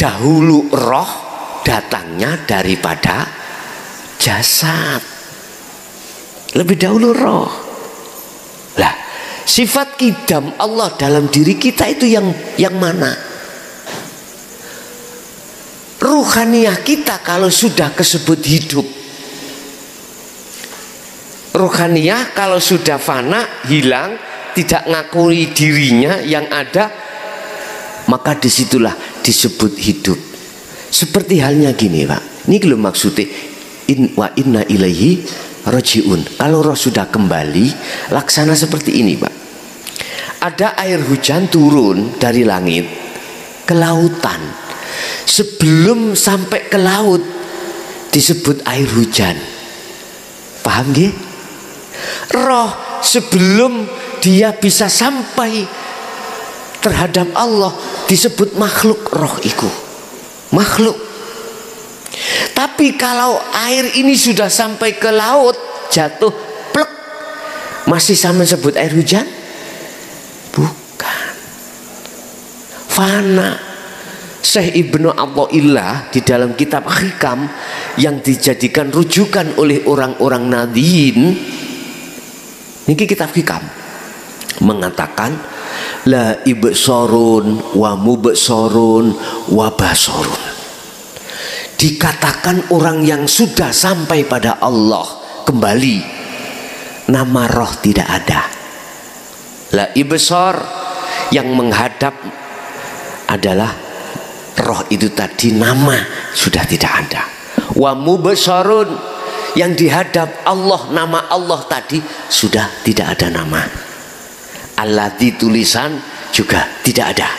[SPEAKER 2] dahulu roh datangnya daripada jasad. Lebih dahulu roh. Lah, sifat qidam Allah dalam diri kita itu yang mana? Ruhaniyah kita kalau sudah kesebut hidup, ruhaniyah kalau sudah fana, hilang, tidak ngakui dirinya yang ada, maka disitulah disebut hidup. Seperti halnya gini Pak, ini belum maksudnya wa inna ilaihi rajiun. Kalau roh sudah kembali, laksana seperti ini Pak. Ada air hujan turun dari langit ke lautan. Sebelum sampai ke laut disebut air hujan. Paham nggih? Roh sebelum dia bisa sampai terhadap Allah disebut makhluk. Roh itu makhluk. Tapi kalau air ini sudah sampai ke laut, jatuh plek, masih sama sebut air hujan? Bukan. Fana. Syekh Ibnu Athaillah di dalam kitab Hikam yang dijadikan rujukan oleh orang-orang Nadiyin, ini kitab Hikam, mengatakan la ibsarun wa mubsarun wa basarun. Dikatakan orang yang sudah sampai pada Allah kembali, nama roh tidak ada. La ibsar yang menghadap adalah roh itu tadi, nama sudah tidak ada. Wa mubsarun yang dihadap Allah, nama Allah tadi sudah tidak ada nama. Allati tulisan juga tidak ada.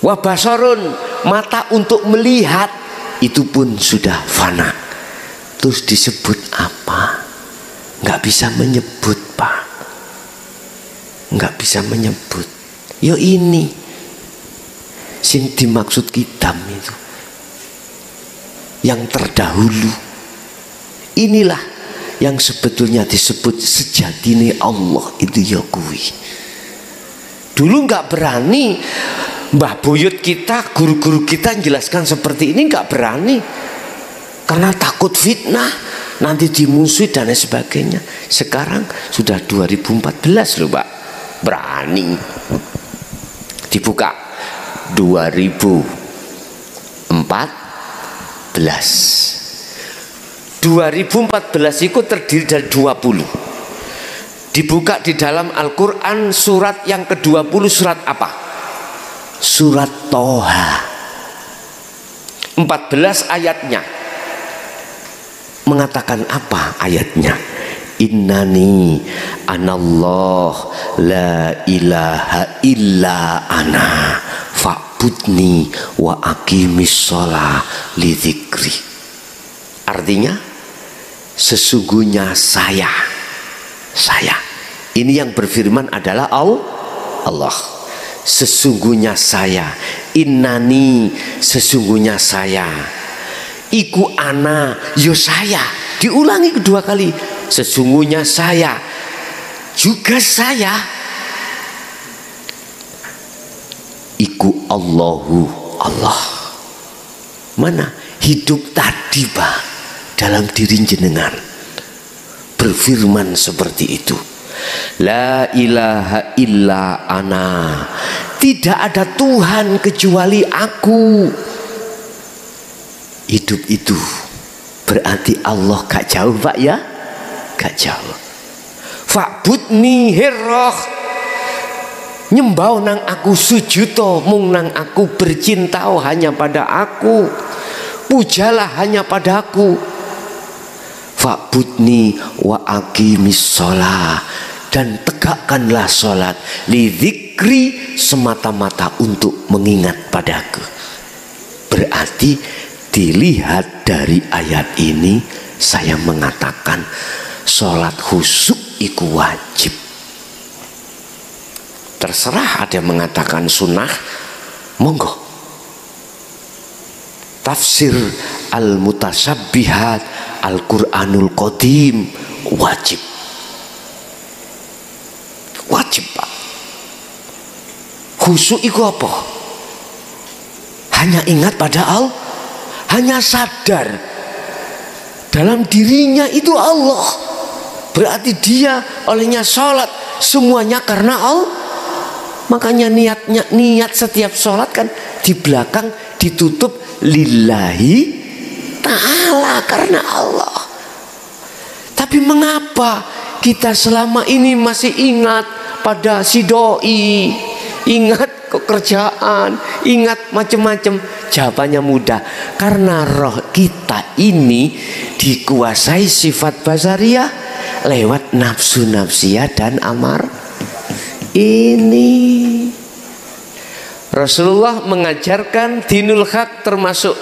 [SPEAKER 2] Wa basarun mata untuk melihat itu pun sudah fana. Terus disebut apa? Nggak bisa menyebut Pak. Nggak bisa menyebut. Yo ini sing dimaksud qidam itu yang terdahulu. Inilah yang sebetulnya disebut sejatine Allah itu ya kuwi. Dulu nggak berani Mbah Buyut kita, guru-guru kita menjelaskan seperti ini, nggak berani karena takut fitnah, nanti dimusuhi dan lain sebagainya. Sekarang sudah 2014 loh Pak, berani dibuka. 2014 itu terdiri dari 20. Dibuka di dalam Al-Quran surat yang ke-20, surat apa? Surat Toha. 14 ayatnya. Mengatakan apa ayatnya? Innani anallah la ilaha illa ana fa'budni wa aqimis sholah li dzikri. Artinya sesungguhnya saya ini yang berfirman adalah Allah. Sesungguhnya saya, innani sesungguhnya saya, iku ana yo saya. Diulangi kedua kali, sesungguhnya saya juga saya, iku Allahu Allah. Mana hidup tadi Pak dalam diri jenengan berfirman seperti itu. La ilaha illa ana, tidak ada Tuhan kecuali aku. Hidup itu berarti Allah gak jauh Pak ya, gak jauh. Fa'budni hirroh, nyembau nang aku, sujudo mung nang aku, bercintao hanya pada aku, pujalah hanya padaku. Fa'budni wa aqimis sholah, dan tegakkanlah sholat, li dzikri, semata-mata untuk mengingat padaku. Berarti dilihat dari ayat ini, saya mengatakan sholat khusyuk itu wajib. Terserah ada yang mengatakan sunnah, monggo. tafsir al-mutasabbihat Al-Quranul Qadim wajib. Wajib, Pak. Khusyuk itu apa? Hanya ingat pada Allah, hanya sadar dalam dirinya itu Allah. Berarti dia olehnya sholat semuanya karena Allah. Makanya niat setiap sholat kan di belakang ditutup lillahi ta'ala, karena Allah. Tapi mengapa kita selama ini masih ingat pada si doi, ingat pekerjaan, ingat macam-macam? Jawabannya mudah, karena roh kita ini dikuasai sifat basariah lewat nafsu nafsiyah dan amar. Ini Rasulullah mengajarkan dinul haq termasuk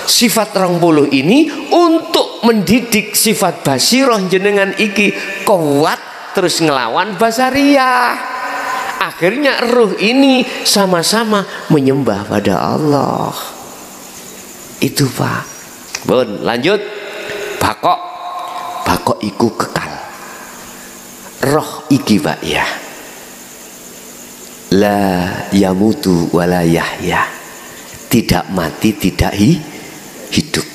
[SPEAKER 2] sifat 20 ini untuk mendidik sifat basiroh jenengan iki kuat terus ngelawan basariah. Akhirnya ruh ini sama-sama menyembah pada Allah. Itu, Pak. Bun, lanjut. Bakok. Bakok iku kekal. Roh iki, Pak, ya. La yamutu wala yahya. Tidak mati, tidak hidup.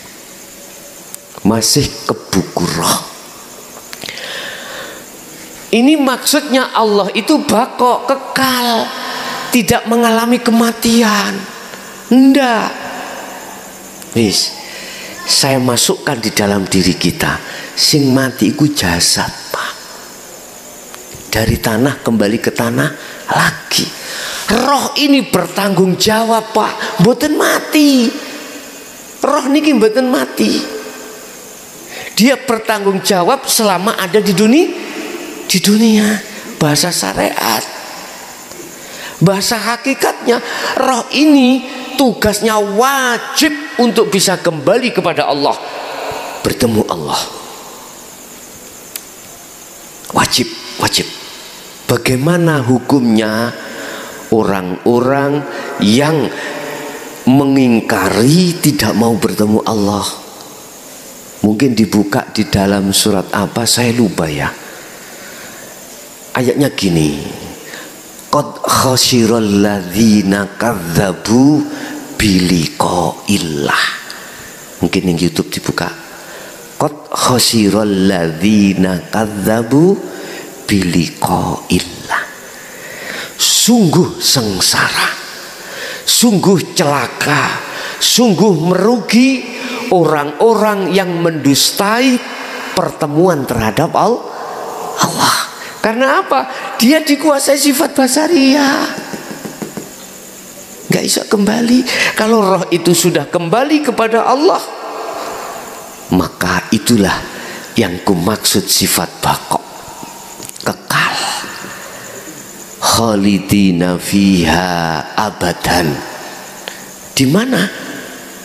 [SPEAKER 2] Masih kebuku roh. Ini maksudnya Allah itu bako, kekal, tidak mengalami kematian. Enggak. Wis, saya masukkan di dalam diri kita. Sing mati itu jasad, Pak. Dari tanah kembali ke tanah lagi. Roh ini bertanggung jawab, Pak. Mboten mati. Roh niki mboten mati. Dia bertanggung jawab selama ada di dunia. Di dunia, bahasa syariat. Bahasa hakikatnya, roh ini tugasnya wajib untuk bisa kembali kepada Allah, bertemu Allah. Wajib, wajib. Bagaimana hukumnya orang-orang yang mengingkari tidak mau bertemu Allah? Mungkin dibuka di dalam surat apa, saya lupa ya. Ayatnya gini, qad khasiral ladzina kadzdzabu biliqa'illah. Mungkin yang YouTube dibuka, qad khasiral ladzina kadzdzabu biliqa'illah. Sungguh sengsara, sungguh celaka, sungguh merugi orang-orang yang mendustai pertemuan terhadap Allah. Karena apa? Dia dikuasai sifat basariah, nggak bisa kembali. Kalau roh itu sudah kembali kepada Allah, maka itulah yang kumaksud sifat baqo, kekal. Khalidina fiha abadan. Di mana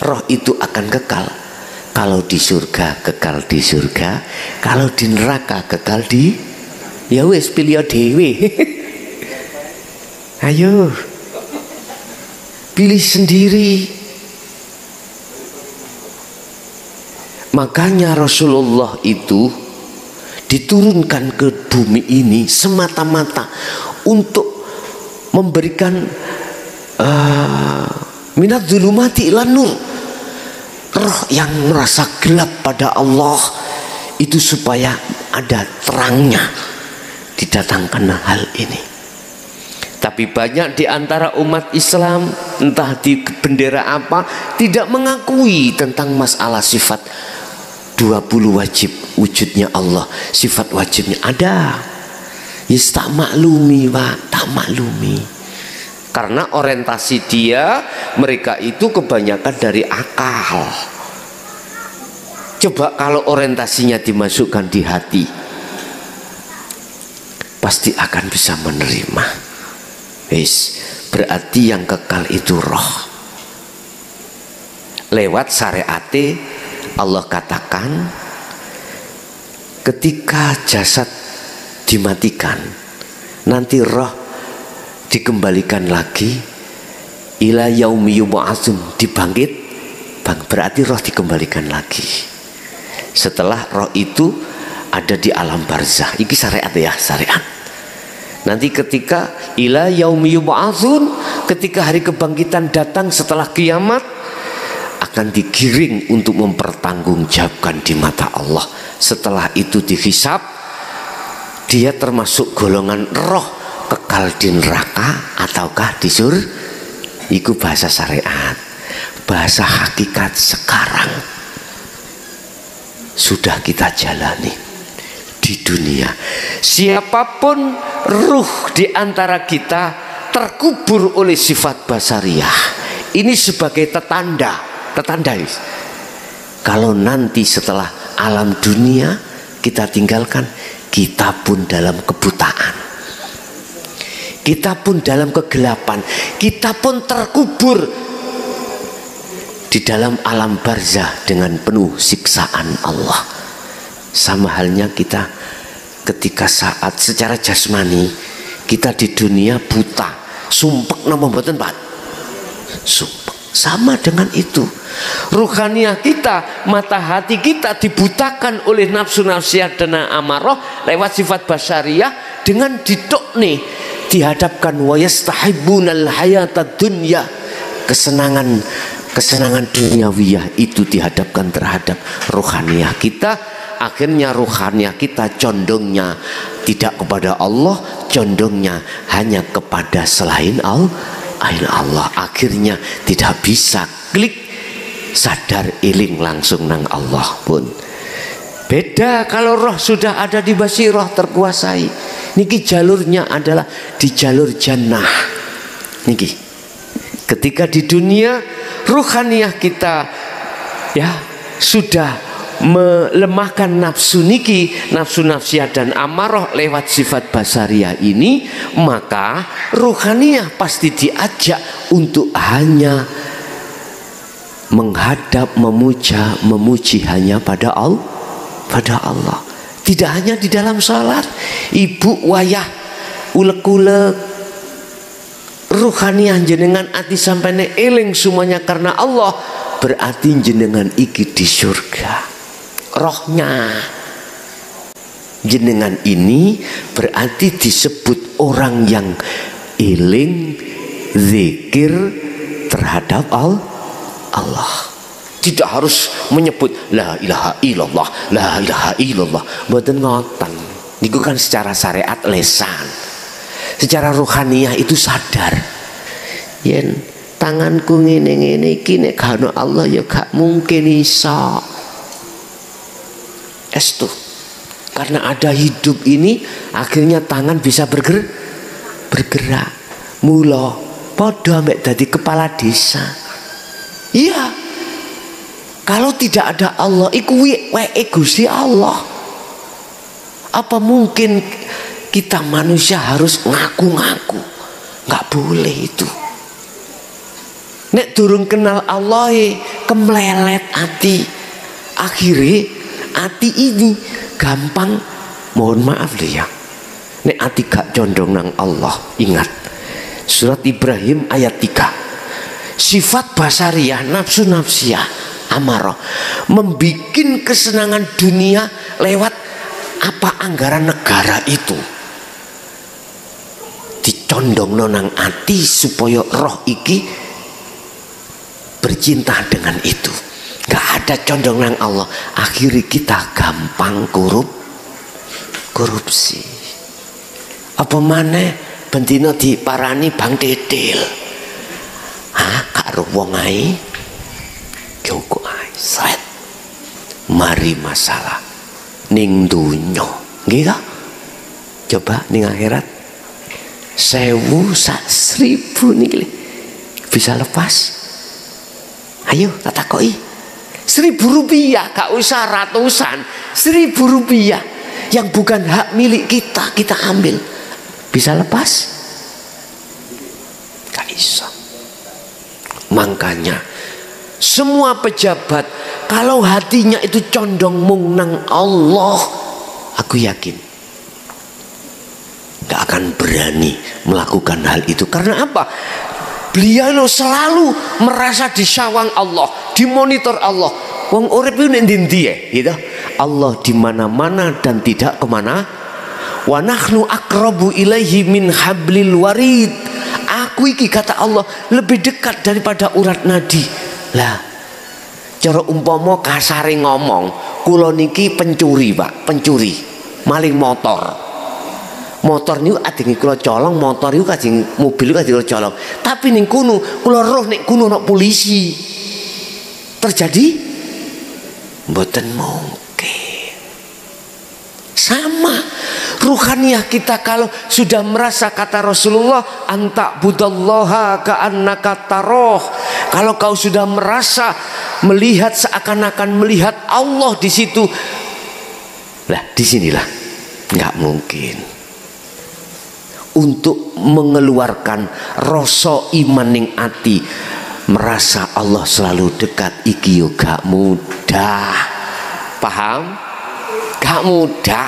[SPEAKER 2] roh itu akan kekal? Kalau di surga kekal di surga, kalau di neraka kekal di, ya wis pilih dewe. Ayo pilih sendiri. Makanya Rasulullah itu diturunkan ke bumi ini semata-mata untuk memberikan minat zulumati ilan nur, roh yang merasa gelap pada Allah itu supaya ada terangnya, didatangkan hal ini. Tapi banyak di antara umat Islam, entah di bendera apa, tidak mengakui tentang masalah sifat 20 wajib wujudnya Allah. Sifat wajibnya ada, yes, tak maklumi, Pak, tak maklumi. Karena orientasi dia, mereka itu kebanyakan dari akal. Coba kalau orientasinya dimasukkan di hati, pasti akan bisa menerima. Wis, berarti yang kekal itu roh. Lewat syariat Allah katakan, ketika jasad dimatikan, nanti roh dikembalikan lagi ila yaumi yub'atsun, dibangkit berarti roh dikembalikan lagi. Setelah roh itu ada di alam barzah. Ini syariat ya, syariat. Nanti ketika ila yaumi yub'atsun, ketika hari kebangkitan datang setelah kiamat, akan digiring untuk mempertanggungjawabkan di mata Allah. Setelah itu dihisab, dia termasuk golongan roh kekal di neraka ataukah di surga. Itu bahasa syariat. Bahasa hakikat sekarang sudah kita jalani di dunia. Siapapun ruh di antara kita terkubur oleh sifat basariyah, ini sebagai tetanda kalau nanti setelah alam dunia kita tinggalkan, kita pun dalam kebutaan, kita pun dalam kegelapan, kita pun terkubur di dalam alam barzah dengan penuh siksaan Allah. Sama halnya kita ketika saat secara jasmani kita di dunia buta, sumpek nama mboten Pak, sumpek. Sama dengan itu ruhaniah kita, mata hati kita dibutakan oleh nafsu nafsiyat dan amarah lewat sifat basariyah dengan didokne dihadapkan wa yastahibbunal hayatad dunya, kesenangan duniawiyah itu dihadapkan terhadap rohaniah kita. Akhirnya rohaniah kita condongnya tidak kepada Allah, condongnya hanya kepada selain Allah. Akhirnya tidak bisa klik sadar iling langsung nang Allah pun. Beda kalau roh sudah ada di basirah terkuasai. Niki jalurnya adalah di jalur jannah. Niki ketika di dunia ruhaniah kita ya sudah melemahkan nafsu niki, nafsu nafsiyah dan amarah lewat sifat basariyah ini, maka ruhaniah pasti diajak untuk hanya menghadap, memuji hanya pada Allah. Tidak hanya di dalam salat, ibu wayah ulek-ulek ruhaniah jenengan ati sampene eling semuanya karena Allah, berarti jenengan iki di surga. Rohnya jenengan ini berarti disebut orang yang eling zikir terhadap Allah. Tidak harus menyebut la ilaha illallah, la ilaha illallah. Mboten ngoten. Niku kan secara syariat lesan. Secara rohaniah itu sadar. Yen tanganku ngene-ngene iki nek gak ono Allah ya gak mungkin iso. Estu. Karena ada hidup ini akhirnya tangan bisa bergerak. Mula padha mek dadi kepala desa. Iya. Kalau tidak ada Allah iku weke Gusti Allah. Apa mungkin kita manusia harus ngaku-ngaku? Nggak boleh itu. Nek durung kenal Allah kemlelet ati. Akhirnya ati ini gampang, mohon maaf deh ya, nek ati gak condong nang Allah. Ingat surat Ibrahim ayat 3, sifat basariyah nafsu nafsiyah amarah membikin kesenangan dunia lewat apa anggaran negara itu dicondong nang ati supaya roh iki bercinta dengan itu. Gak ada condong nang Allah, akhirnya kita gampang korupsi. Apa maneh bendina diparani Bang Titil. Karo wong ae joko ae sret. Mari masalah ning dunya. Nggih ta? Coba ning akhirat 1000 sak 1000 niki bisa lepas. Ayo tak takoki. 1000 rupiah, gak usah ratusan, 1000 rupiah yang bukan hak milik kita ambil, bisa lepas? Gak bisa. Makanya semua pejabat kalau hatinya itu condong mung nang Allah, aku yakin gak akan berani melakukan hal itu. Karena apa? Beliau selalu merasa disawang Allah. dimonitor Allah. Wong urip iku nek ndi ya, gitu. Allah di mana-mana dan tidak kemana. Wa nahnu aqrabu ilaihi min hablil warid. Aku iki kata Allah lebih dekat daripada urat nadi. Lah, cara umpama kasare ngomong, kula niki pencuri, Pak, pencuri, maling motor. Motor niku adenge kula colong, motor niku kajeng mobil niku kajeng kula colong. Tapi ning kono kula roh nek kono ana polisi. Terjadi? Mboten mungkin. Sama ruhaniyah kita kalau sudah merasa kata Rasulullah anta budallaha ka'annaka taroh. Kalau kau sudah merasa melihat seakan-akan melihat Allah di situ, lah disinilah nggak mungkin. Untuk mengeluarkan rasa iman ning ati, merasa Allah selalu dekat, iki yo gak mudah. Paham? Gak mudah.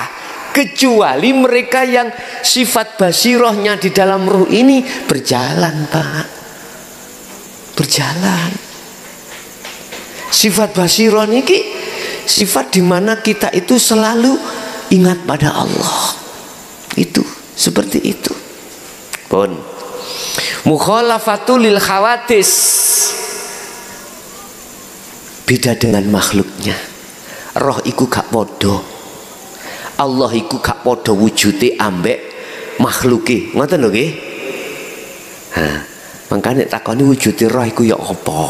[SPEAKER 2] Kecuali mereka yang sifat basirohnya di dalam ruh ini berjalan, Pak. Berjalan. Sifat basiroh niki sifat dimana kita itu selalu ingat pada Allah. Itu seperti itu. Pun mukhalafatul lil khawatis, beda dengan makhluknya. Roh iku gak podo, Allah iku gak podo wujude ambek makhluke. Ngoten lho nggih. Makanya takoni wujude roh iku ya apa?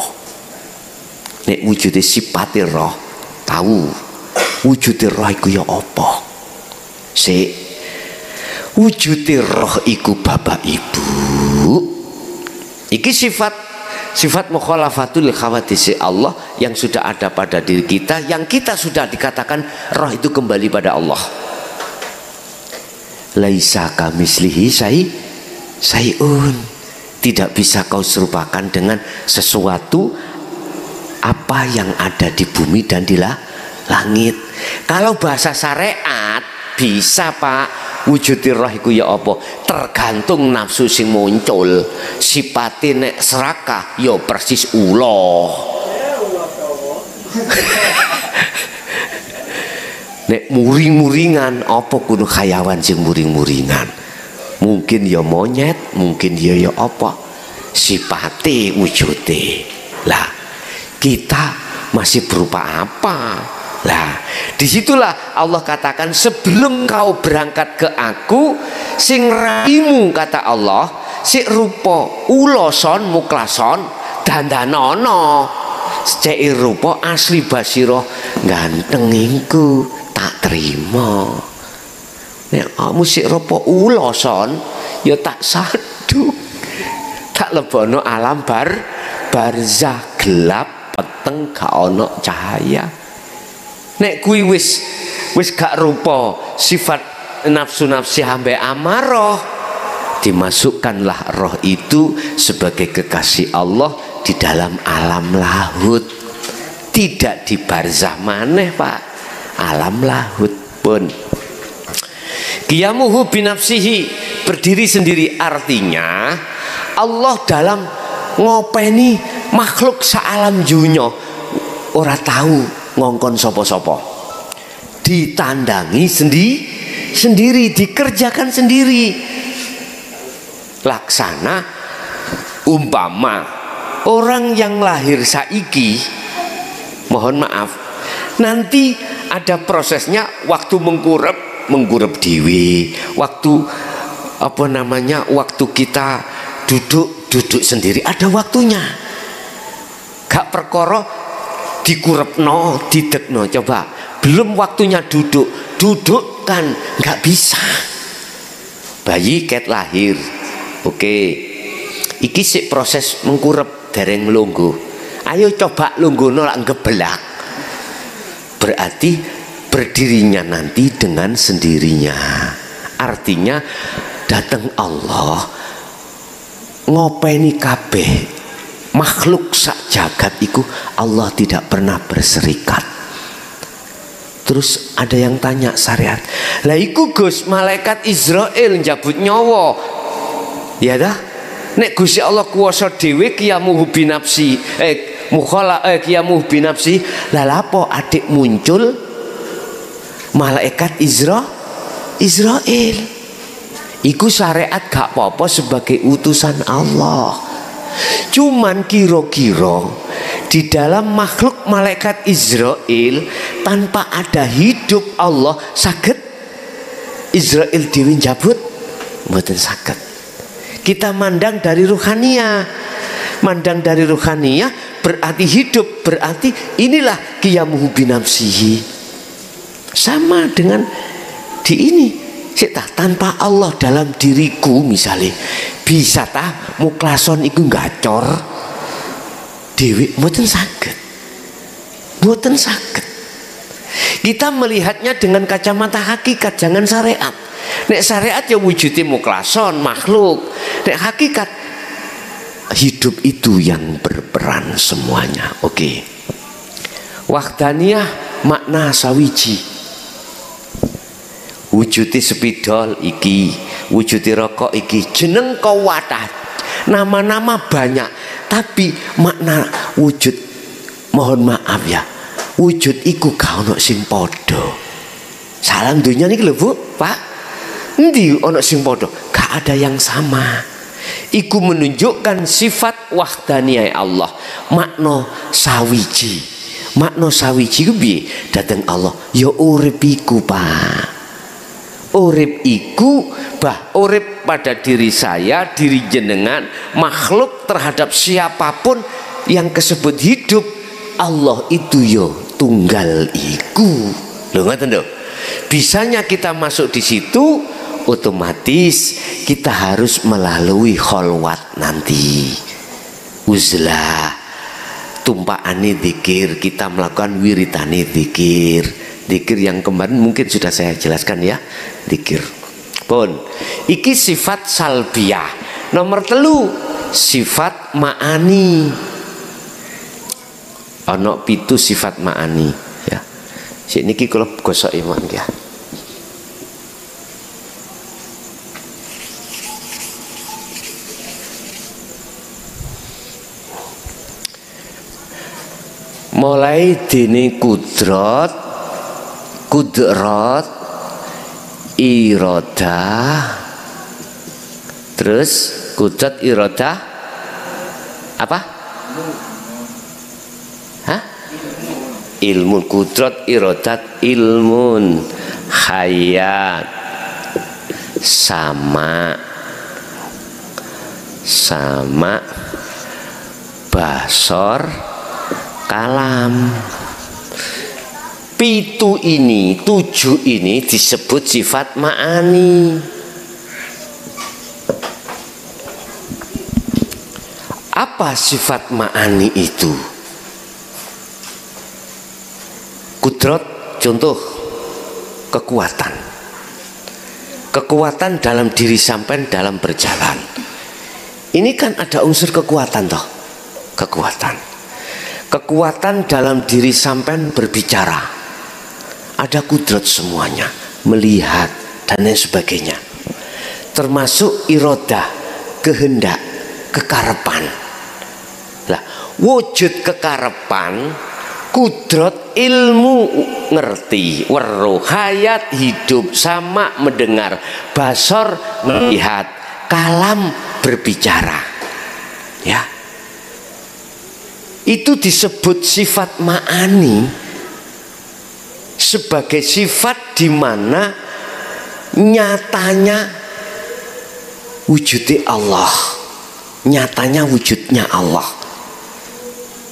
[SPEAKER 2] Nek wujude sipate roh tahu. Wujude roh iku ya apa? Sik, wujude roh iku bapak ibu. Iki sifat mukhalafatul khawatis Allah yang sudah ada pada diri kita, yang kita sudah dikatakan roh itu kembali pada Allah. Laisa kamislihi sayun. Tidak bisa kau serupakan dengan sesuatu apa yang ada di bumi dan di langit. Kalau bahasa syariat bisa, Pak. Wujudi roh iku ya apa? Tergantung nafsu sing muncul. Sipate nek serakah ya persis ula. Nek muring-muringan apa kudu hayawan sing muring-muringan. Mungkin ya monyet, mungkin ya apa. Sipate wujude. Lah, kita masih berupa apa? Lah, disitulah Allah katakan sebelum kau berangkat ke aku, sing raimu kata Allah, sik rupa uloson muklason dandanono, cek rupa asli basiro ganteng iku tak terima. Nek kamu sik rupa uloson ya tak saduk, tak lebono alam barzah gelap peteng gak ono cahaya. Nek kuwi wis gak rupa sifat nafsu-nafsi hambe amarah, dimasukkanlah roh itu sebagai kekasih Allah di dalam alam lahut. Tidak di barzah maneh, Pak. Alam lahut pun. Qiyamuhu binafsihi, berdiri sendiri, artinya Allah dalam ngopeni makhluk saalam dunya ora tahu ngongkon sopo-sopo, ditandangi sendiri, dikerjakan sendiri. Laksana umpama orang yang lahir saiki, mohon maaf, nanti ada prosesnya, waktu mengkurep dewi, waktu apa namanya, waktu kita duduk sendiri ada waktunya. Gak perkara dikurepno, didekno, coba belum waktunya duduk kan nggak bisa. Bayi ket lahir, oke, iki sik proses mengkurep dereng lungguh. Ayo coba lungguhno lak ngebelak, berarti berdirinya nanti dengan sendirinya. Artinya datang Allah ngopeni kabeh makhluk sak jagat iku, Allah tidak pernah berserikat. Terus ada yang tanya syariat, lah iku Gus malaikat Israel njabut nyawa, ya dah? Nek Gusti Allah kuwasa dhewe qiyamuhu binafsi, qiyamuh binafsi. Lah lapo adik muncul malaikat Israel. Iku syariat gak apa-apa sebagai utusan Allah. Cuman kira-kira di dalam makhluk malaikat Israel tanpa ada hidup Allah saged Israel dewi njabut mboten saged. Kita mandang dari ruhaniyah. Mandang dari ruhaniyah berarti hidup, berarti inilah qiyamuhu binafsihi. Sama dengan di ini. Tanpa Allah dalam diriku misalnya bisa muklason iku gacor dewi mboten saged. Mboten saged. Kita melihatnya dengan kacamata hakikat, jangan syariat. Nek syariat ya wujudnya muklason makhluk. Nek hakikat hidup itu yang berperan semuanya. Oke. Wahdaniyah makna sawiji. Wujudi spidol iki, wujudi rokok iki, jeneng kawadah, nama-nama banyak, tapi makna wujud, mohon maaf ya, wujud iku gak ono sing podo. Salam dunia niki lho Bu, Pak. Endi ono sing podo? Gak ada yang sama. Iku menunjukkan sifat wahdaniyah Allah, makna sawiji. Makna sawiji ku piye? Dateng Allah, ya urip iku, Pak. Urip iku urip pada diri saya, diri jenengan, makhluk terhadap siapapun yang kesebut hidup. Allah itu yo tunggal iku. Lho ngoten lho. Bisanya kita masuk di situ, otomatis kita harus melalui kholwat nanti. Uzlah, tumpaane zikir, kita melakukan wiritane zikir. Zikir yang kemarin mungkin sudah saya jelaskan ya. Zikir pun iki sifat salbiyah. Nomor 3 sifat ma'ani. Ono 7 sifat ma'ani ya. Sik niki kula gosok iman ya. Mulai dini kudrat, iradah, terus kudrat iradah apa? Hah? Ilmu kudrat iradat ilmun, hayat, sama basor, kalam. 7 ini disebut sifat ma'ani. Apa sifat ma'ani itu? Kudrat contoh kekuatan. Kekuatan dalam diri sampean dalam berjalan. Ini kan ada unsur kekuatan toh. Kekuatan dalam diri sampean berbicara. Ada kudrat semuanya, melihat dan lain sebagainya. Termasuk irodah, kehendak, kekarepan. Lah, wujud kekarepan, kudrat ilmu ngerti, weruh, hayat hidup, sama mendengar, basor melihat, kalam berbicara. Ya. Itu disebut sifat ma'ani. Sebagai sifat di mana nyatanya wujudnya Allah, nyatanya wujudnya Allah.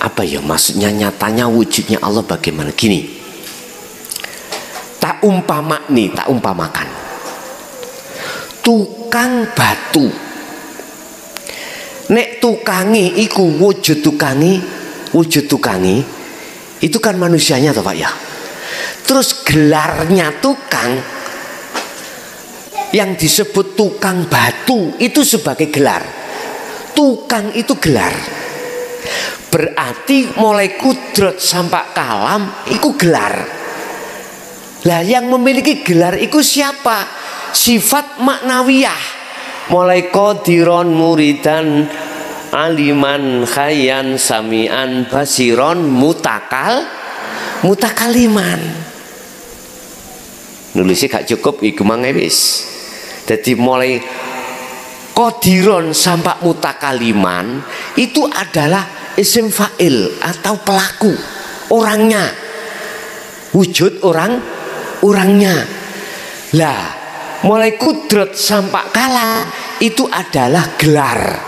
[SPEAKER 2] Apa ya maksudnya nyatanya wujudnya Allah bagaimana? Gini, tak umpamakan tukang batu. Nek tukangi iku wujud tukangi itu kan manusianya toh Pak ya. Terus gelarnya tukang yang disebut tukang batu itu sebagai gelar. Tukang itu gelar. Berarti mulai kudrat sampai kalam itu gelar. Lah yang memiliki gelar itu siapa? Sifat maknawiyah. Mulai qadiron muridan aliman khayyan samian basiron mutakaliman. Nulisnya gak cukup iku mang wis. Jadi mulai qadiron sampai mutakaliman itu adalah isim fa'il atau pelaku, orangnya, wujud orangnya. Lah mulai kudrat sampai kalam itu adalah gelar.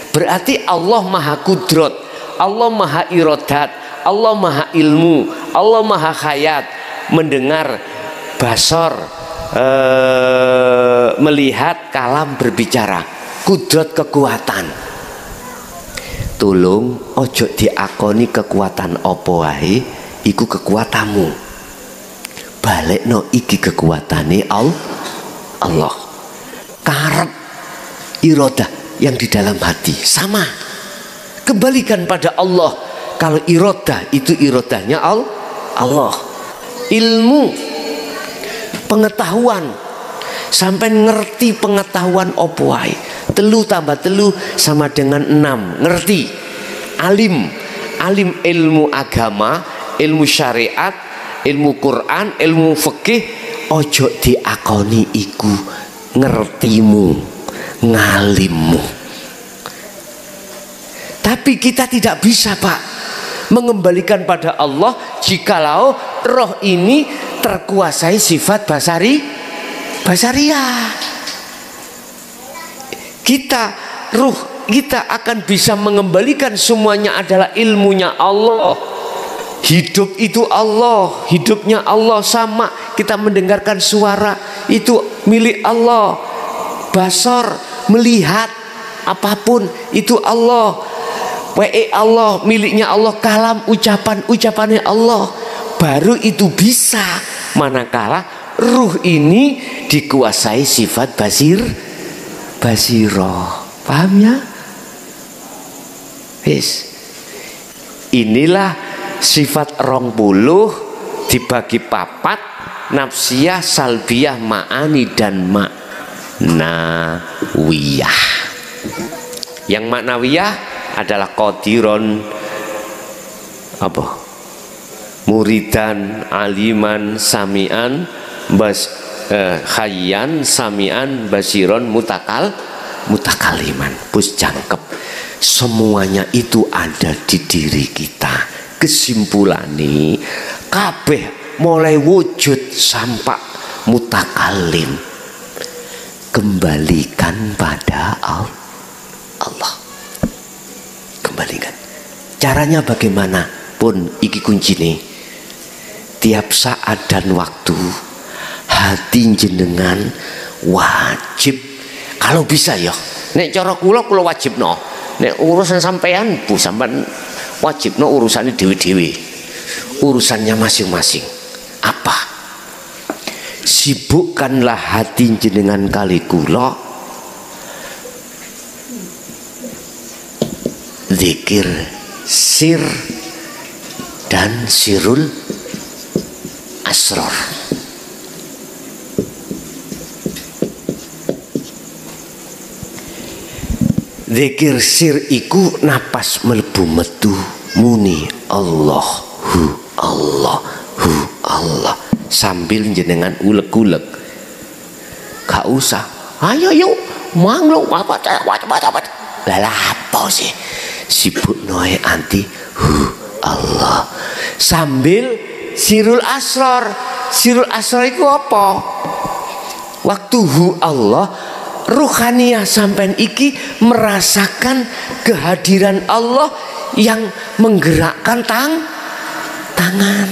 [SPEAKER 2] Berarti Allah maha kudrat, Allah maha iradat, Allah maha ilmu, Allah maha khayat, mendengar, basar, melihat, kalam, berbicara. Kudrat kekuatan. Tolong ojo diakoni kekuatan apa wae iku kekuatanmu. Balekno iki kekuatane Allah. Karep iradah yang di dalam hati sama, kembalikan pada Allah. Kalau iradah itu iradahnya Allah. Ilmu, pengetahuan, sampai ngerti pengetahuan opo wae. 3 tambah 3 sama dengan 6, ngerti. Alim ilmu agama, ilmu syariat, ilmu Quran, ilmu fikih. Ojo diakoni iku ngertimu, ngalimmu. Tapi kita tidak bisa Pak mengembalikan pada Allah jikalau roh ini terkuasai sifat basariah. Ruh kita akan bisa mengembalikan semuanya adalah ilmunya Allah. Hidup itu Allah, hidupnya Allah sama. Kita mendengarkan suara itu milik Allah. Basar, melihat apapun itu Allah. Allah, miliknya Allah. Kalam, ucapannya Allah. Baru itu bisa, manakala ruh ini dikuasai sifat basiroh. Paham ya? Inilah sifat 20 dibagi 4, nafsiyah, salbiyah, ma'ani dan maknawiyah. Yang maknawiyah adalah qadiron, muridan, aliman, samian, khayyan, samian, basiron, mutakaliman. Pus jangkep. Semuanya itu ada di diri kita. Kesimpulannya kabeh mulai wujud sampai mutakalim, kembalikan pada Allah. Kembalikan. Caranya bagaimana pun iki kuncine. Tiap saat dan waktu hati jenengan wajib, kalau bisa ya, nek cara kula wajib no, nek urusan sampean bu sampean wajib no urusannya dewi-dewi, urusannya masing-masing. Apa? Sibukkanlah hati jenengan kali kula zikir sir dan sirul asrar. Zikir sir iku napas mlebu metu muni Allahu Allah sambil jenengan ulek-ulek. Gak usah ayo yuk manglo apa lah apa sih sibuk noe anti Allah sambil sirul asrar. Sirul asrar itu apa? Waktu Allah ruhaniyah sampean iki merasakan kehadiran Allah yang menggerakkan tangan.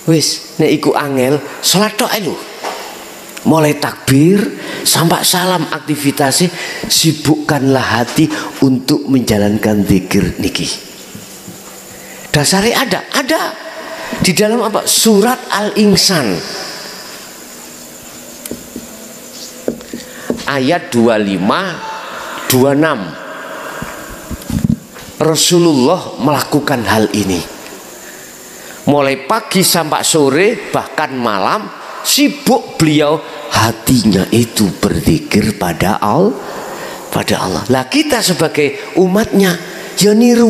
[SPEAKER 2] Wis nek iku angel salat tok lho. Mulai takbir sampai salam aktivitasnya, sibukkanlah hati untuk menjalankan zikir niki. Dasarnya ada di dalam apa? Surat Al-Insan ayat 25 26. Rasulullah melakukan hal ini. Mulai pagi sampai sore bahkan malam sibuk beliau hatinya itu berzikir pada Allah, pada Allah. Lah kita sebagai umatnya ya niru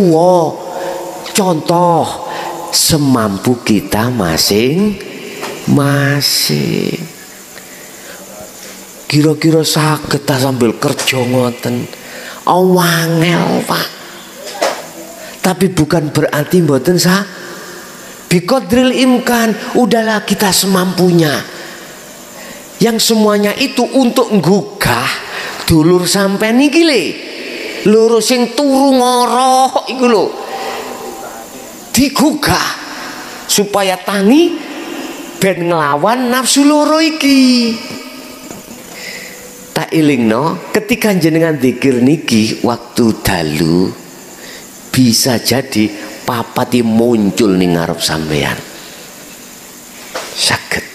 [SPEAKER 2] contoh semampu kita masing-masing. Kira-kira saged ta sambil kerja ngoten. Wangel, Pak. Tapi bukan berarti mboten biqadril imkan, udahlah kita semampunya. Yang semuanya itu untuk nggugah dulur sampean niki loro sing turu ngorok iku lho. Digugah supaya tangi ben nglawan nafsu loro iki. Tak ilingno ketika jenengan zikir niki waktu dalu bisa jadi papati muncul ning ngarep sampean. Saged.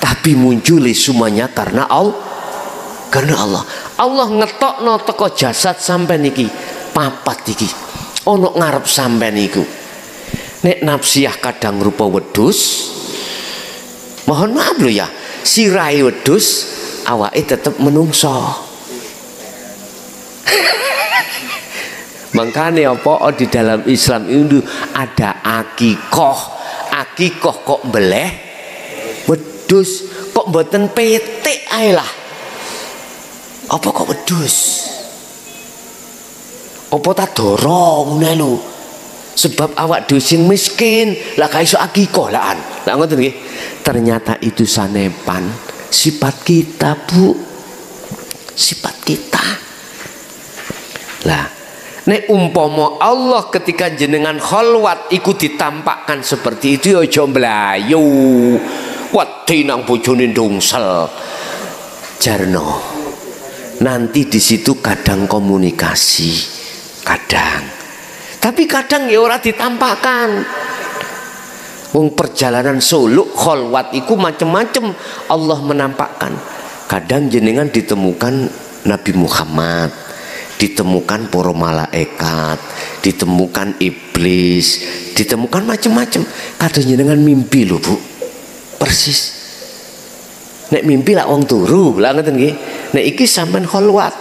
[SPEAKER 2] Tapi munculi semuanya karena Allah. Karena Allah. Allah ngetokno teko jasad sampean iki papat iki. Ono ngarep sampean iku. Nek nafsiyah kadang rupa wedhus. Mohon maaf lho ya. Sirai wedhus, awake tetep menungso. Makanya apa di dalam Islam itu ada akikoh. Akikoh kok beleh wedhus, kok mboten petik ae lah. Apa kok wedhus? Apa ta dorong ngene lho. Sebab awak dhewe sing miskin, lah gak iso akikoh lah. Lah ngoten nggih. Ternyata itu sanepan sifat kita, Bu. Sifat kita. Lah, nek umpama Allah ketika jenengan kholwat iku ditampakkan seperti itu, aja mlayu. Wedi nang bojone ndungsel. Jarno. Nanti di situ kadang komunikasi, kadang. Tapi kadang ya ora ditampakkan. Wong perjalanan suluk kholwat iku macem-macem Allah menampakkan. Kadang jenengan ditemukan Nabi Muhammad, ditemukan para malaikat, ditemukan iblis, ditemukan macem-macem. Kadang jenengan mimpi lho, Bu. Persis. Nek mimpi lah wong turu, lah ngoten nggih. Nek iki sampean kholwat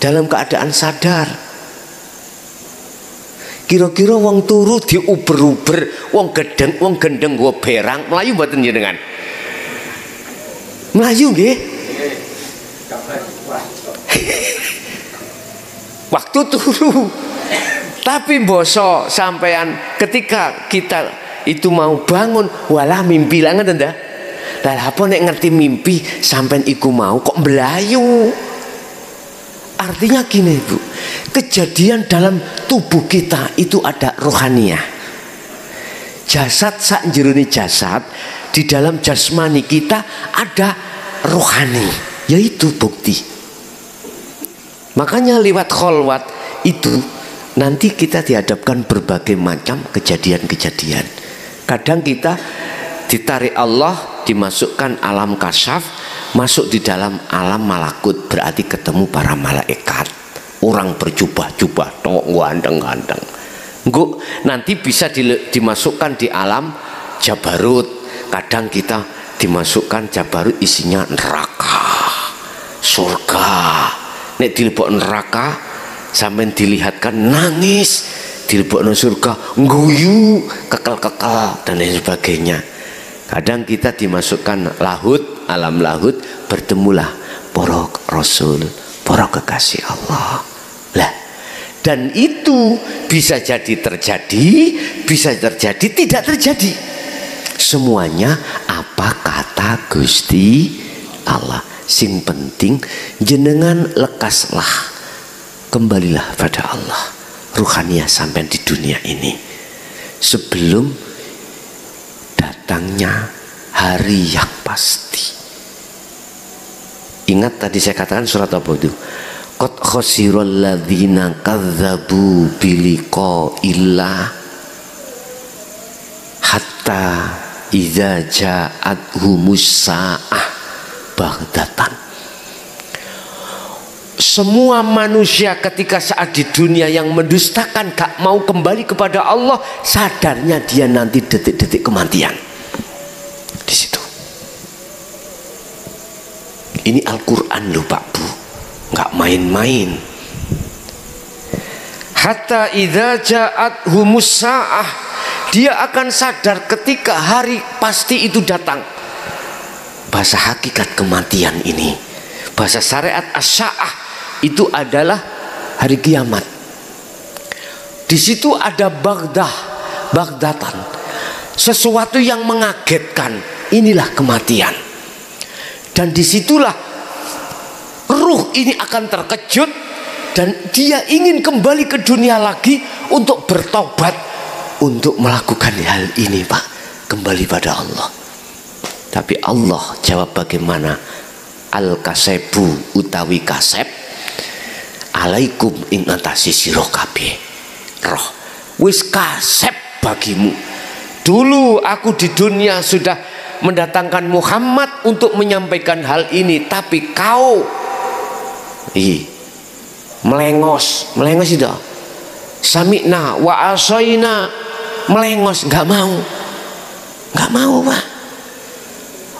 [SPEAKER 2] dalam keadaan sadar. Kira-kira wong turu diuber-uber, wong gendeng gua berang, melayu mboten jenengan? Melayu nggih. Waktu turu. Tapi boso sampean ketika kita itu mau bangun, walah mimpi lah ngoten ta? Lah apa nek ngerti mimpi sampean iku mau kok melayu? Artinya gini, Bu. Kejadian dalam tubuh kita itu ada rohaniah. Jasad sak jerone jasad, di dalam jasmani kita ada rohani, yaitu bukti. Makanya lewat kholwat itu nanti kita dihadapkan berbagai macam kejadian-kejadian. Kadang kita ditarik Allah, dimasukkan alam kasyaf, masuk di dalam alam malakut, berarti ketemu para malaikat. Orang berjubah-jubah, ganteng-ganteng. Nanti bisa dimasukkan di alam Jabarut. Kadang kita dimasukkan Jabarut isinya neraka, surga. Nek dilebok neraka, sampai dilihatkan nangis. Dilebok surga, ngguyu, kekal-kekal dan lain sebagainya. Kadang kita dimasukkan lahut, alam lahut, bertemulah para rasul, para kekasih Allah. Lah, dan itu bisa jadi terjadi, bisa terjadi tidak terjadi. Semuanya apa kata Gusti Allah. Sing penting jenengan lekaslah, kembalilah pada Allah. Ruhaniah sampai di dunia ini sebelum datangnya hari yang pasti. Ingat tadi saya katakan surat apa itu? Qad khasiral ladzina kadzdzabu biliqa'illah hatta idza ja'athumus sa'ah baghtatan. Semua manusia ketika saat di dunia yang mendustakan, gak mau kembali kepada Allah, sadarnya dia nanti detik-detik kematian. Di situ. Ini Al-Quran loh Pak Bu, nggak main-main. Hatta idza ja'at humus sa'ah, dia akan sadar ketika hari pasti itu datang. Bahasa hakikat kematian ini, bahasa syariat as-sa'ah itu adalah hari kiamat. Di situ ada bagdatan, sesuatu yang mengagetkan. Inilah kematian. Dan disitulah ruh ini akan terkejut dan dia ingin kembali ke dunia lagi untuk bertobat, untuk melakukan hal ini Pak, kembali pada Allah. Tapi Allah jawab bagaimana? Al-kasebu utawi kaseb alaikum ing atasi sira kabeh. Roh wis kaseb bagimu. Dulu aku di dunia sudah mendatangkan Muhammad untuk menyampaikan hal ini, tapi kau melengos itu. Sami'na wa asoina, melengos, nggak mau Pak.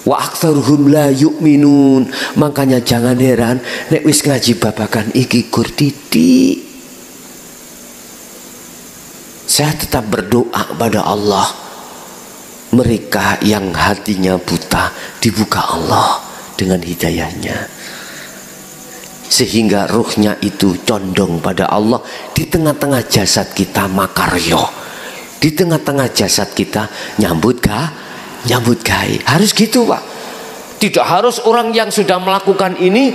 [SPEAKER 2] Wa aktsaruhum la yu'minun, makanya jangan heran nek wis ngaji babakan iki gur titik. Saya tetap berdoa pada Allah, mereka yang hatinya buta dibuka Allah dengan hidayahnya, sehingga ruhnya itu condong pada Allah. Di tengah-tengah jasad kita makaryo, di tengah-tengah jasad kita nyambut gawe. Harus gitu Pak. Tidak harus orang yang sudah melakukan ini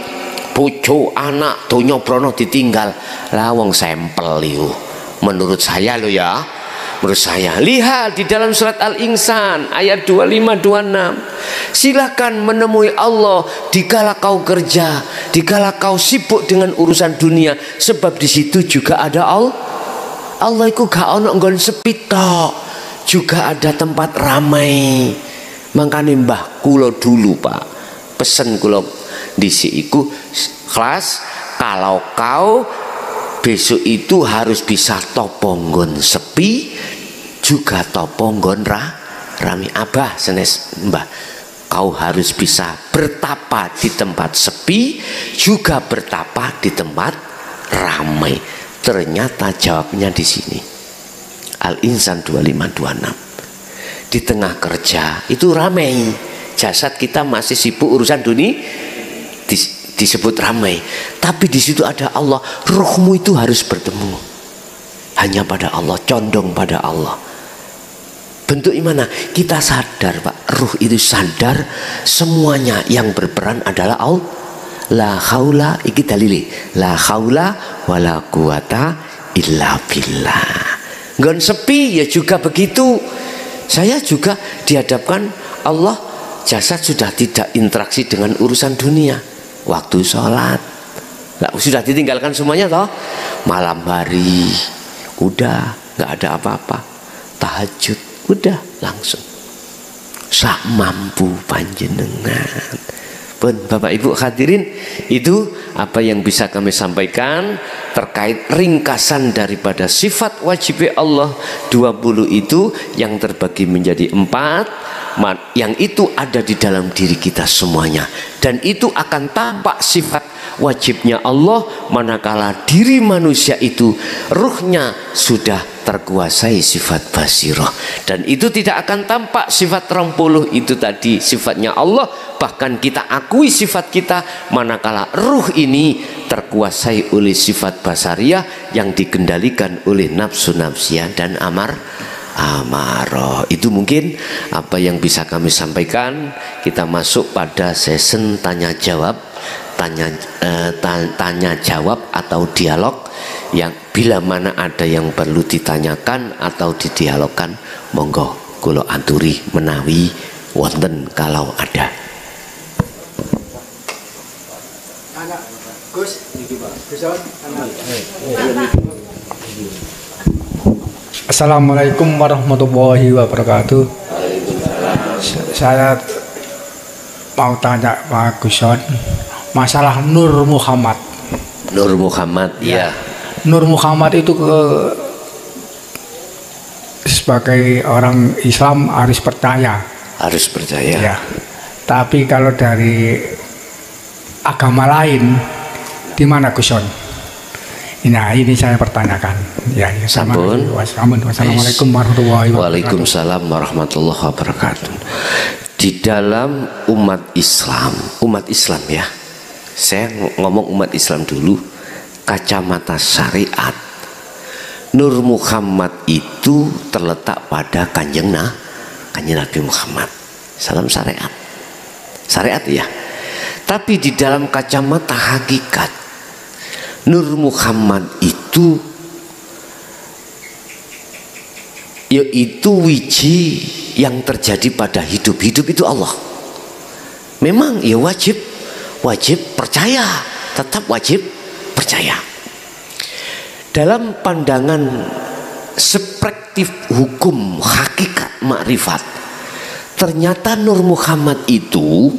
[SPEAKER 2] bojo anak donya brono ditinggal. Lah wong sampel itu menurut saya lo ya, menurut saya. Lihat di dalam surat Al-Insan ayat 25-26. Silakan menemui Allah dikala kau kerja, dikala kau sibuk dengan urusan dunia, sebab di situ juga ada Allah. Allah itu gak ono nggon sepi tok, juga ada tempat ramai. Makanya mbah kula dulu Pak, pesen kula dhisik iku kelas, kalau kau besok itu harus bisa toponggon sepi juga toponggon rame. Abah senes mbah, kau harus bisa bertapa di tempat sepi juga bertapa di tempat ramai. Ternyata jawabnya di sini Al-Insan 25-26. Di tengah kerja itu ramai, jasad kita masih sibuk urusan dunia, disebut ramai. Tapi di situ ada Allah. Ruhmu itu harus bertemu hanya pada Allah, condong pada Allah. Bentuk gimana? Kita sadar Pak, ruh itu sadar semuanya yang berperan adalah Allah. La haula, iki dalili. La haula wala quwata illa billah. Nggon sepi ya juga begitu. Saya juga dihadapkan Allah, jasad sudah tidak interaksi dengan urusan dunia. Waktu sholat sudah ditinggalkan semuanya toh. Malam hari udah nggak ada apa-apa. Tahajud udah langsung sak mampu panjenengan. Pun Bapak Ibu hadirin, itu apa yang bisa kami sampaikan terkait ringkasan daripada sifat wajib Allah 20 itu yang terbagi menjadi 4, yang itu ada di dalam diri kita semuanya, dan itu akan tampak sifat wajibnya Allah manakala diri manusia itu ruhnya sudah terkuasai sifat basirah, dan itu tidak akan tampak sifat 30 itu tadi sifatnya Allah. Bahkan kita akui sifat kita manakala ruh ini terkuasai oleh sifat basariah yang dikendalikan oleh nafsu nafsiyah dan amarah. Itu mungkin apa yang bisa kami sampaikan. Kita masuk pada sesi tanya jawab atau dialog, yang bila mana ada yang perlu ditanyakan atau didialogkan, monggo kula aturi menawi wonten kalau ada.
[SPEAKER 3] Assalamualaikum warahmatullahi wabarakatuh. Saya mau tanya Pak Guson masalah Nur Muhammad.
[SPEAKER 2] Nur Muhammad, ya.
[SPEAKER 3] Nur Muhammad itu sebagai orang Islam harus percaya.
[SPEAKER 2] Harus percaya.
[SPEAKER 3] Ya. Tapi kalau dari agama lain di mana Guson? Nah ini saya pertanyakan. Ya,
[SPEAKER 1] Sampun.
[SPEAKER 3] Wassalamualaikum warahmatullahi wabarakatuh.
[SPEAKER 1] Waalaikumsalam warahmatullahi wabarakatuh. Di dalam umat Islam ya. Saya ngomong umat Islam dulu. Kacamata syariat, Nur Muhammad itu terletak pada kanjeng Nabi Muhammad. Salam syariat. Syariat ya. Tapi di dalam kacamata hakikat, Nur Muhammad itu yaitu wiji yang terjadi pada hidup itu Allah. Memang ya wajib percaya, tetap wajib percaya. Dalam pandangan perspektif hukum hakikat makrifat, ternyata Nur Muhammad itu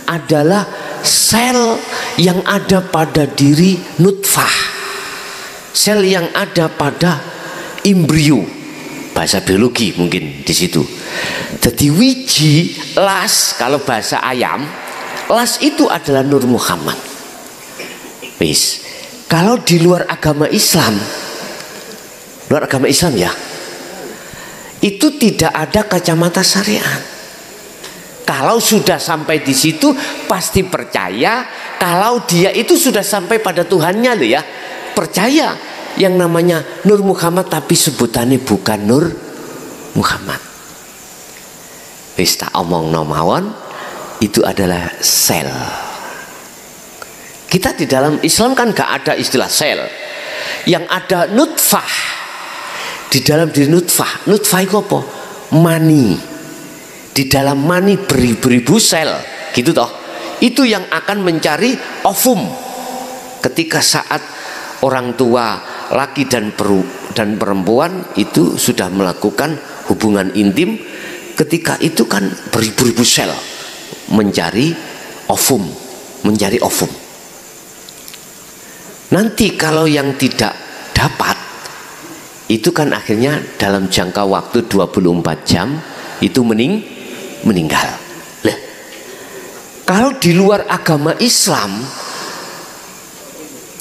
[SPEAKER 1] adalah sel yang ada pada diri nutfah, sel yang ada pada embrio, bahasa biologi mungkin di situ. Jadi wiji, las, kalau bahasa ayam, las itu adalah Nur Muhammad. Wis, kalau di luar agama Islam ya, itu tidak ada kacamata syariat. Kalau sudah sampai di situ pasti percaya kalau dia itu sudah sampai pada Tuhannya loh ya. Percaya yang namanya Nur Muhammad tapi sebutannya bukan Nur Muhammad. Wis tak omong mawon, itu adalah sel. Kita di dalam Islam kan gak ada istilah sel. Yang ada nutfah. Di dalam diri nutfah itu apa? Mani. Di dalam mani beribu-ribu sel, gitu toh. Itu yang akan mencari ovum. Ketika saat orang tua laki dan perempuan itu sudah melakukan hubungan intim, ketika itu kan beribu-ribu sel mencari ovum. Nanti kalau yang tidak dapat, itu kan akhirnya dalam jangka waktu 24 jam itu meninggal. Lah, kalau di luar agama Islam,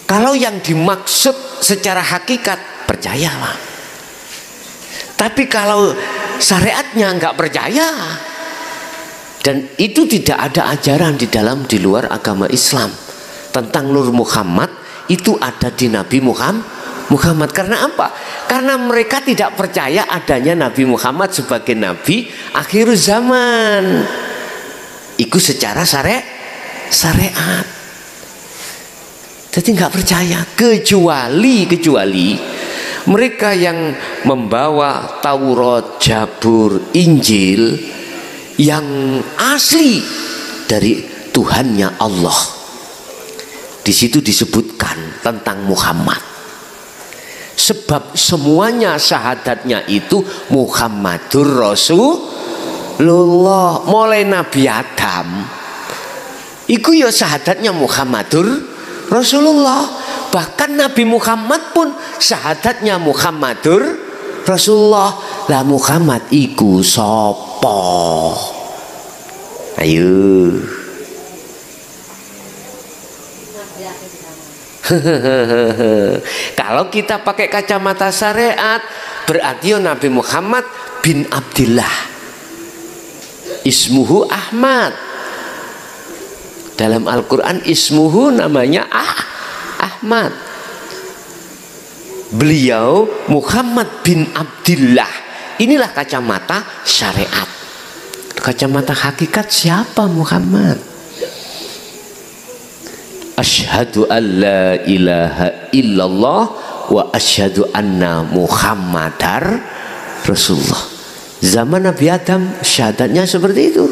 [SPEAKER 1] kalau yang dimaksud secara hakikat percaya lah. Tapi kalau syariatnya nggak percaya, dan itu tidak ada ajaran di luar agama Islam tentang Nur Muhammad, itu ada di Nabi Muhammad. Karena apa? Karena mereka tidak percaya adanya Nabi Muhammad sebagai Nabi akhir zaman. Itu secara syariat. Jadi nggak percaya. Kecuali mereka yang membawa Taurat, Zabur, Injil yang asli dari Tuhannya Allah. Di situ disebutkan tentang Muhammad. Sebab semuanya syahadatnya itu Muhammadur Rasulullah. Mulai Nabi Adam iku ya syahadatnya Muhammadur Rasulullah. Bahkan Nabi Muhammad pun syahadatnya Muhammadur Rasulullah. Lah Muhammad iku sapa? Ayo. Kalau kita pakai kacamata syariat, berarti Nabi Muhammad bin Abdillah, ismuhu Ahmad. Dalam Al-Quran ismuhu namanya Ahmad. Beliau Muhammad bin Abdillah. Inilah kacamata syariat. Kacamata hakikat siapa Muhammad? Asyhadu an la ilaha illallah wa asyhadu anna Muhammadar Rasulullah. Zaman Nabi Adam syahadatnya seperti itu.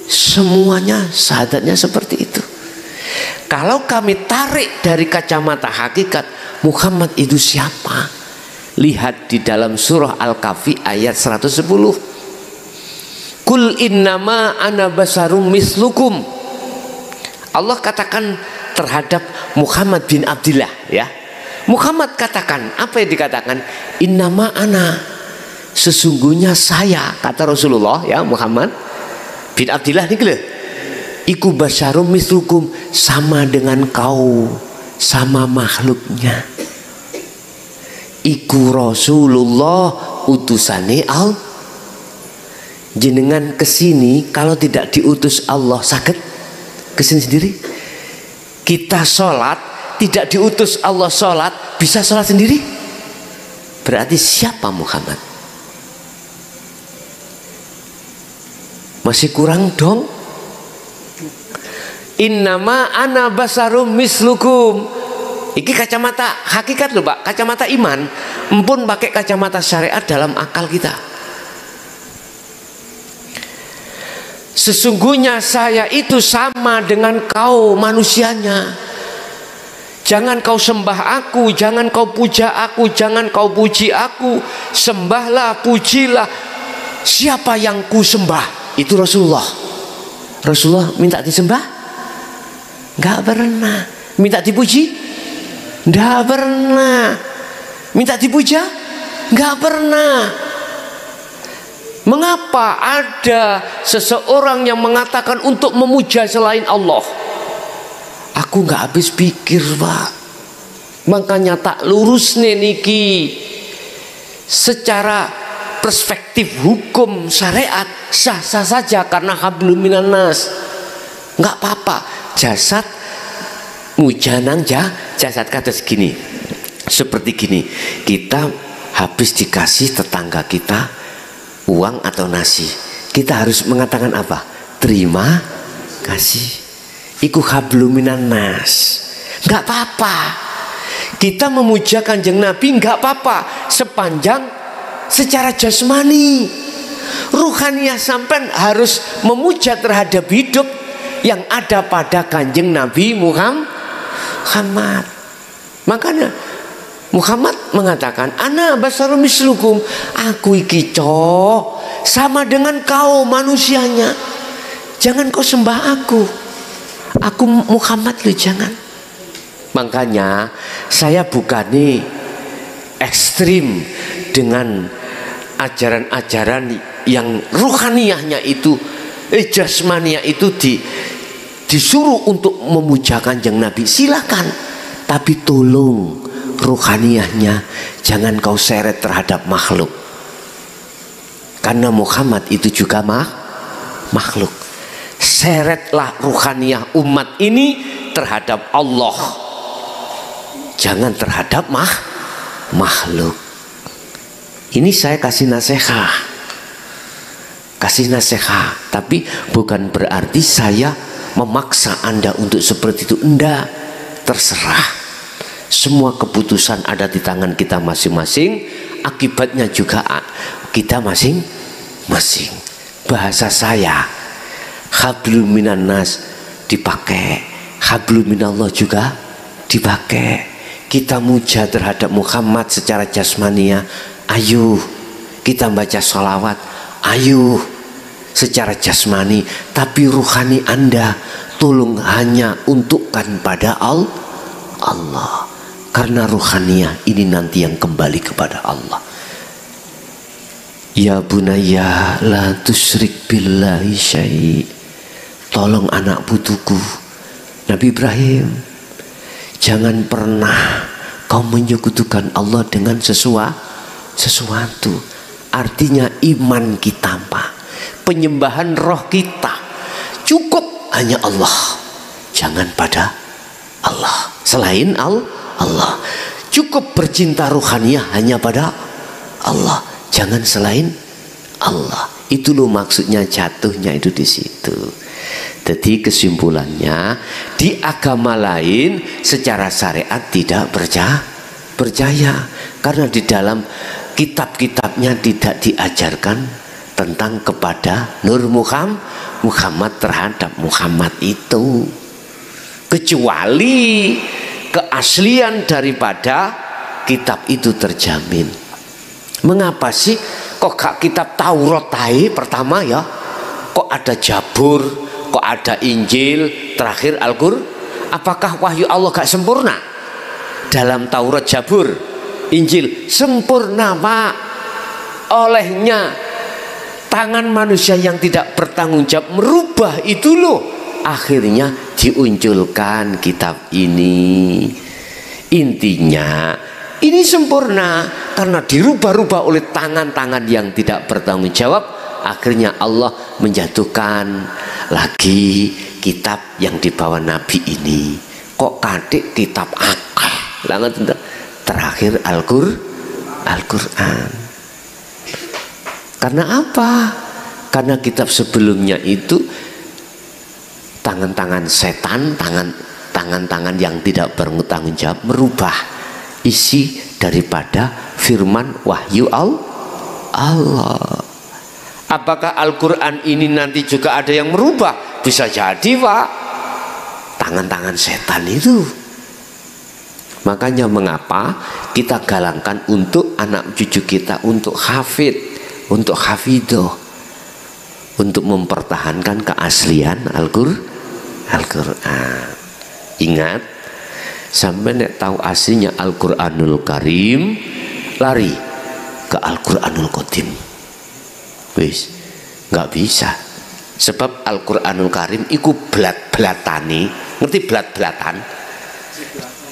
[SPEAKER 1] Semuanya syahadatnya seperti itu. Kalau kami tarik dari kacamata hakikat, Muhammad itu siapa? Lihat di dalam surah Al-Kahfi ayat 110. Kul innama ana basarum mislukum. Allah katakan terhadap Muhammad bin Abdillah ya. Muhammad katakan, apa yang dikatakan? Innama ana, sesungguhnya saya, kata Rasulullah ya, Muhammad bin Abdillah ini
[SPEAKER 2] Iku basyarum mislukum, sama dengan kau, sama makhluknya. Iku Rasulullah, utusane Allah. Jenengan kesini kalau tidak diutus Allah sakit kesini sendiri. Kita sholat tidak diutus Allah sholat, bisa sholat sendiri. Berarti siapa Muhammad? Masih kurang dong. Innama ana basarum mislukum. Iki kacamata hakikat loh Pak, kacamata iman. Empun pakai kacamata syariat dalam akal kita. Sesungguhnya saya itu sama dengan kau manusianya. Jangan kau sembah aku, jangan kau puja aku, jangan kau puji aku. Sembahlah, pujilah siapa yang ku sembah. Itu Rasulullah. Rasulullah minta disembah? Enggak pernah. Minta dipuji? Enggak pernah. Minta dipuja? Enggak pernah. Mengapa ada seseorang yang mengatakan untuk memuja selain Allah? Aku enggak habis pikir Pak. Makanya tak lurus nih niki. Secara perspektif hukum syariat sah-sah saja karena hablum minan nas. Enggak apa-apa. Jasad mujanang jasad kata segini, seperti gini, kita habis dikasih tetangga kita uang atau nasi, kita harus mengatakan apa? Terima kasih. Iku hablum minan nas. Enggak apa-apa. Kita memuja Kanjeng Nabi enggak apa-apa sepanjang secara jasmani. Ruhaniyah sampean harus memuja terhadap hidup yang ada pada Kanjeng Nabi Muhammad. Makanya Muhammad mengatakan, ana basarum mislukum, aku iki sama dengan kau manusianya. Jangan kau sembah aku Muhammad lu, jangan. Makanya saya bukan ekstrim dengan ajaran-ajaran yang ruhaniyahnya itu jasmania itu disuruh untuk memuja Kanjeng Nabi, silakan, tapi tolong ruhaniyahnya jangan kau seret terhadap makhluk, karena Muhammad itu juga makhluk. Seretlah ruhaniyah umat ini terhadap Allah, jangan terhadap makhluk. Ini saya kasih nasihat, tapi bukan berarti saya memaksa Anda untuk seperti itu. Enggak, terserah. Semua keputusan ada di tangan kita masing-masing, akibatnya juga kita masing-masing. Bahasa saya hablum minan nas dipakai, hablum minallah juga dipakai. Kita muja terhadap Muhammad secara jasmania, ayo kita baca sholawat, ayo secara jasmani, tapi ruhani Anda tolong hanya untukkan pada Allah, karena ruhaniyah ini nanti yang kembali kepada Allah. Ya bunayya la tusyrik billahi syai'. Tolong anak putuku Nabi Ibrahim, jangan pernah kau menyekutukan Allah dengan sesuatu. Artinya iman kita Pak, penyembahan roh kita cukup hanya Allah, jangan pada Allah selain Allah. Cukup bercinta ruhaniyah hanya pada Allah, jangan selain Allah. Itu loh maksudnya, jatuhnya itu di situ. Jadi kesimpulannya, di agama lain secara syariat tidak percaya, karena di dalam kitab-kitabnya tidak diajarkan tentang kepada Nur Muhammad terhadap Muhammad itu, kecuali keaslian daripada kitab itu terjamin. Mengapa sih kok gak kitab Taurat pertama ya? Kok ada Jabur, kok ada Injil, terakhir Al-Qur'an? Apakah wahyu Allah gak sempurna? Dalam Taurat, Jabur, Injil sempurna Pak. Olehnya tangan manusia yang tidak bertanggung jawab merubah itu loh akhirnya diunculkan kitab ini. Intinya ini sempurna karena dirubah-rubah oleh tangan-tangan yang tidak bertanggung jawab. Akhirnya Allah menjatuhkan lagi kitab yang dibawa Nabi ini. Kok kadek kitab akal? Terakhir Al-Quran. Karena apa? Karena kitab sebelumnya itu tangan-tangan setan, tangan-tangan yang tidak bertanggung jawab merubah isi daripada firman wahyu Allah. Apakah Al-Quran ini nanti juga ada yang merubah? Bisa jadi, Pak. Tangan-tangan setan itu. Makanya mengapa kita galangkan untuk anak cucu kita untuk hafid, untuk hafidoh, untuk mempertahankan keaslian Al-Quran. Ingat, sampai nek tahu aslinya Al-Quranul Karim, lari ke Al-Quranul Qadim. Wis, nggak bisa. Sebab Al-Quranul Karim iku belat-belatani, ngerti belat-belatan?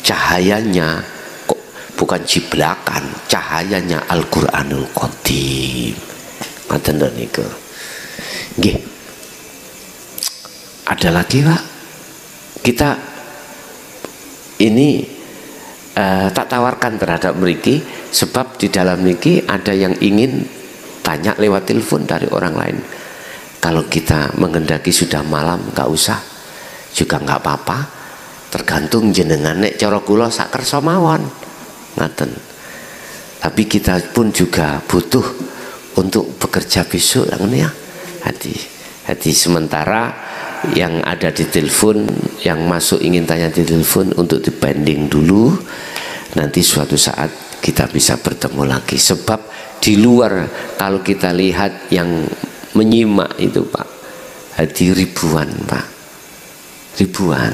[SPEAKER 2] Cahayanya kok bukan ciblakan, cahayanya Al-Quranul Qadim. Ngoten niku. Nggih. Ada lagi, Pak? Kita ini tak tawarkan terhadap mriki sebab di dalam mriki ada yang ingin tanya lewat telepon dari orang lain. Kalau kita menghendaki sudah malam nggak usah, juga nggak apa-apa. Tergantung jenengan nek cara kula sak kersa mawon. Ngaten. Tapi kita pun juga butuh untuk bekerja besok ya. Hati sementara yang ada di telepon, yang masuk ingin tanya di telepon untuk dipending dulu. Nanti suatu saat kita bisa bertemu lagi. Sebab di luar kalau kita lihat yang menyimak itu, Pak, ribuan, Pak, ribuan.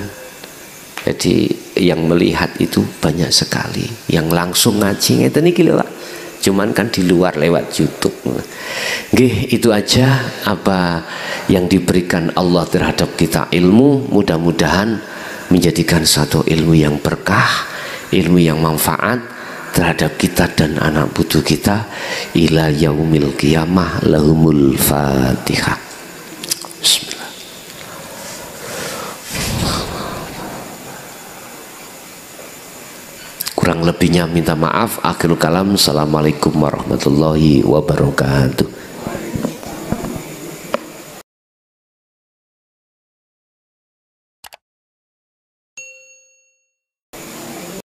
[SPEAKER 2] Jadi yang melihat itu banyak sekali. Yang langsung ngaji ngeten iki lho, Pak. Cuman kan di luar lewat YouTube. Nggih, itu aja apa yang diberikan Allah terhadap kita ilmu, mudah-mudahan menjadikan satu ilmu yang berkah, ilmu yang manfaat terhadap kita dan anak putu kita ila yaumil qiyamah. Lahumul Fatihah. Bismillah. Kurang lebihnya minta maaf. Akhirul kalam. Assalamualaikum warahmatullahi wabarakatuh.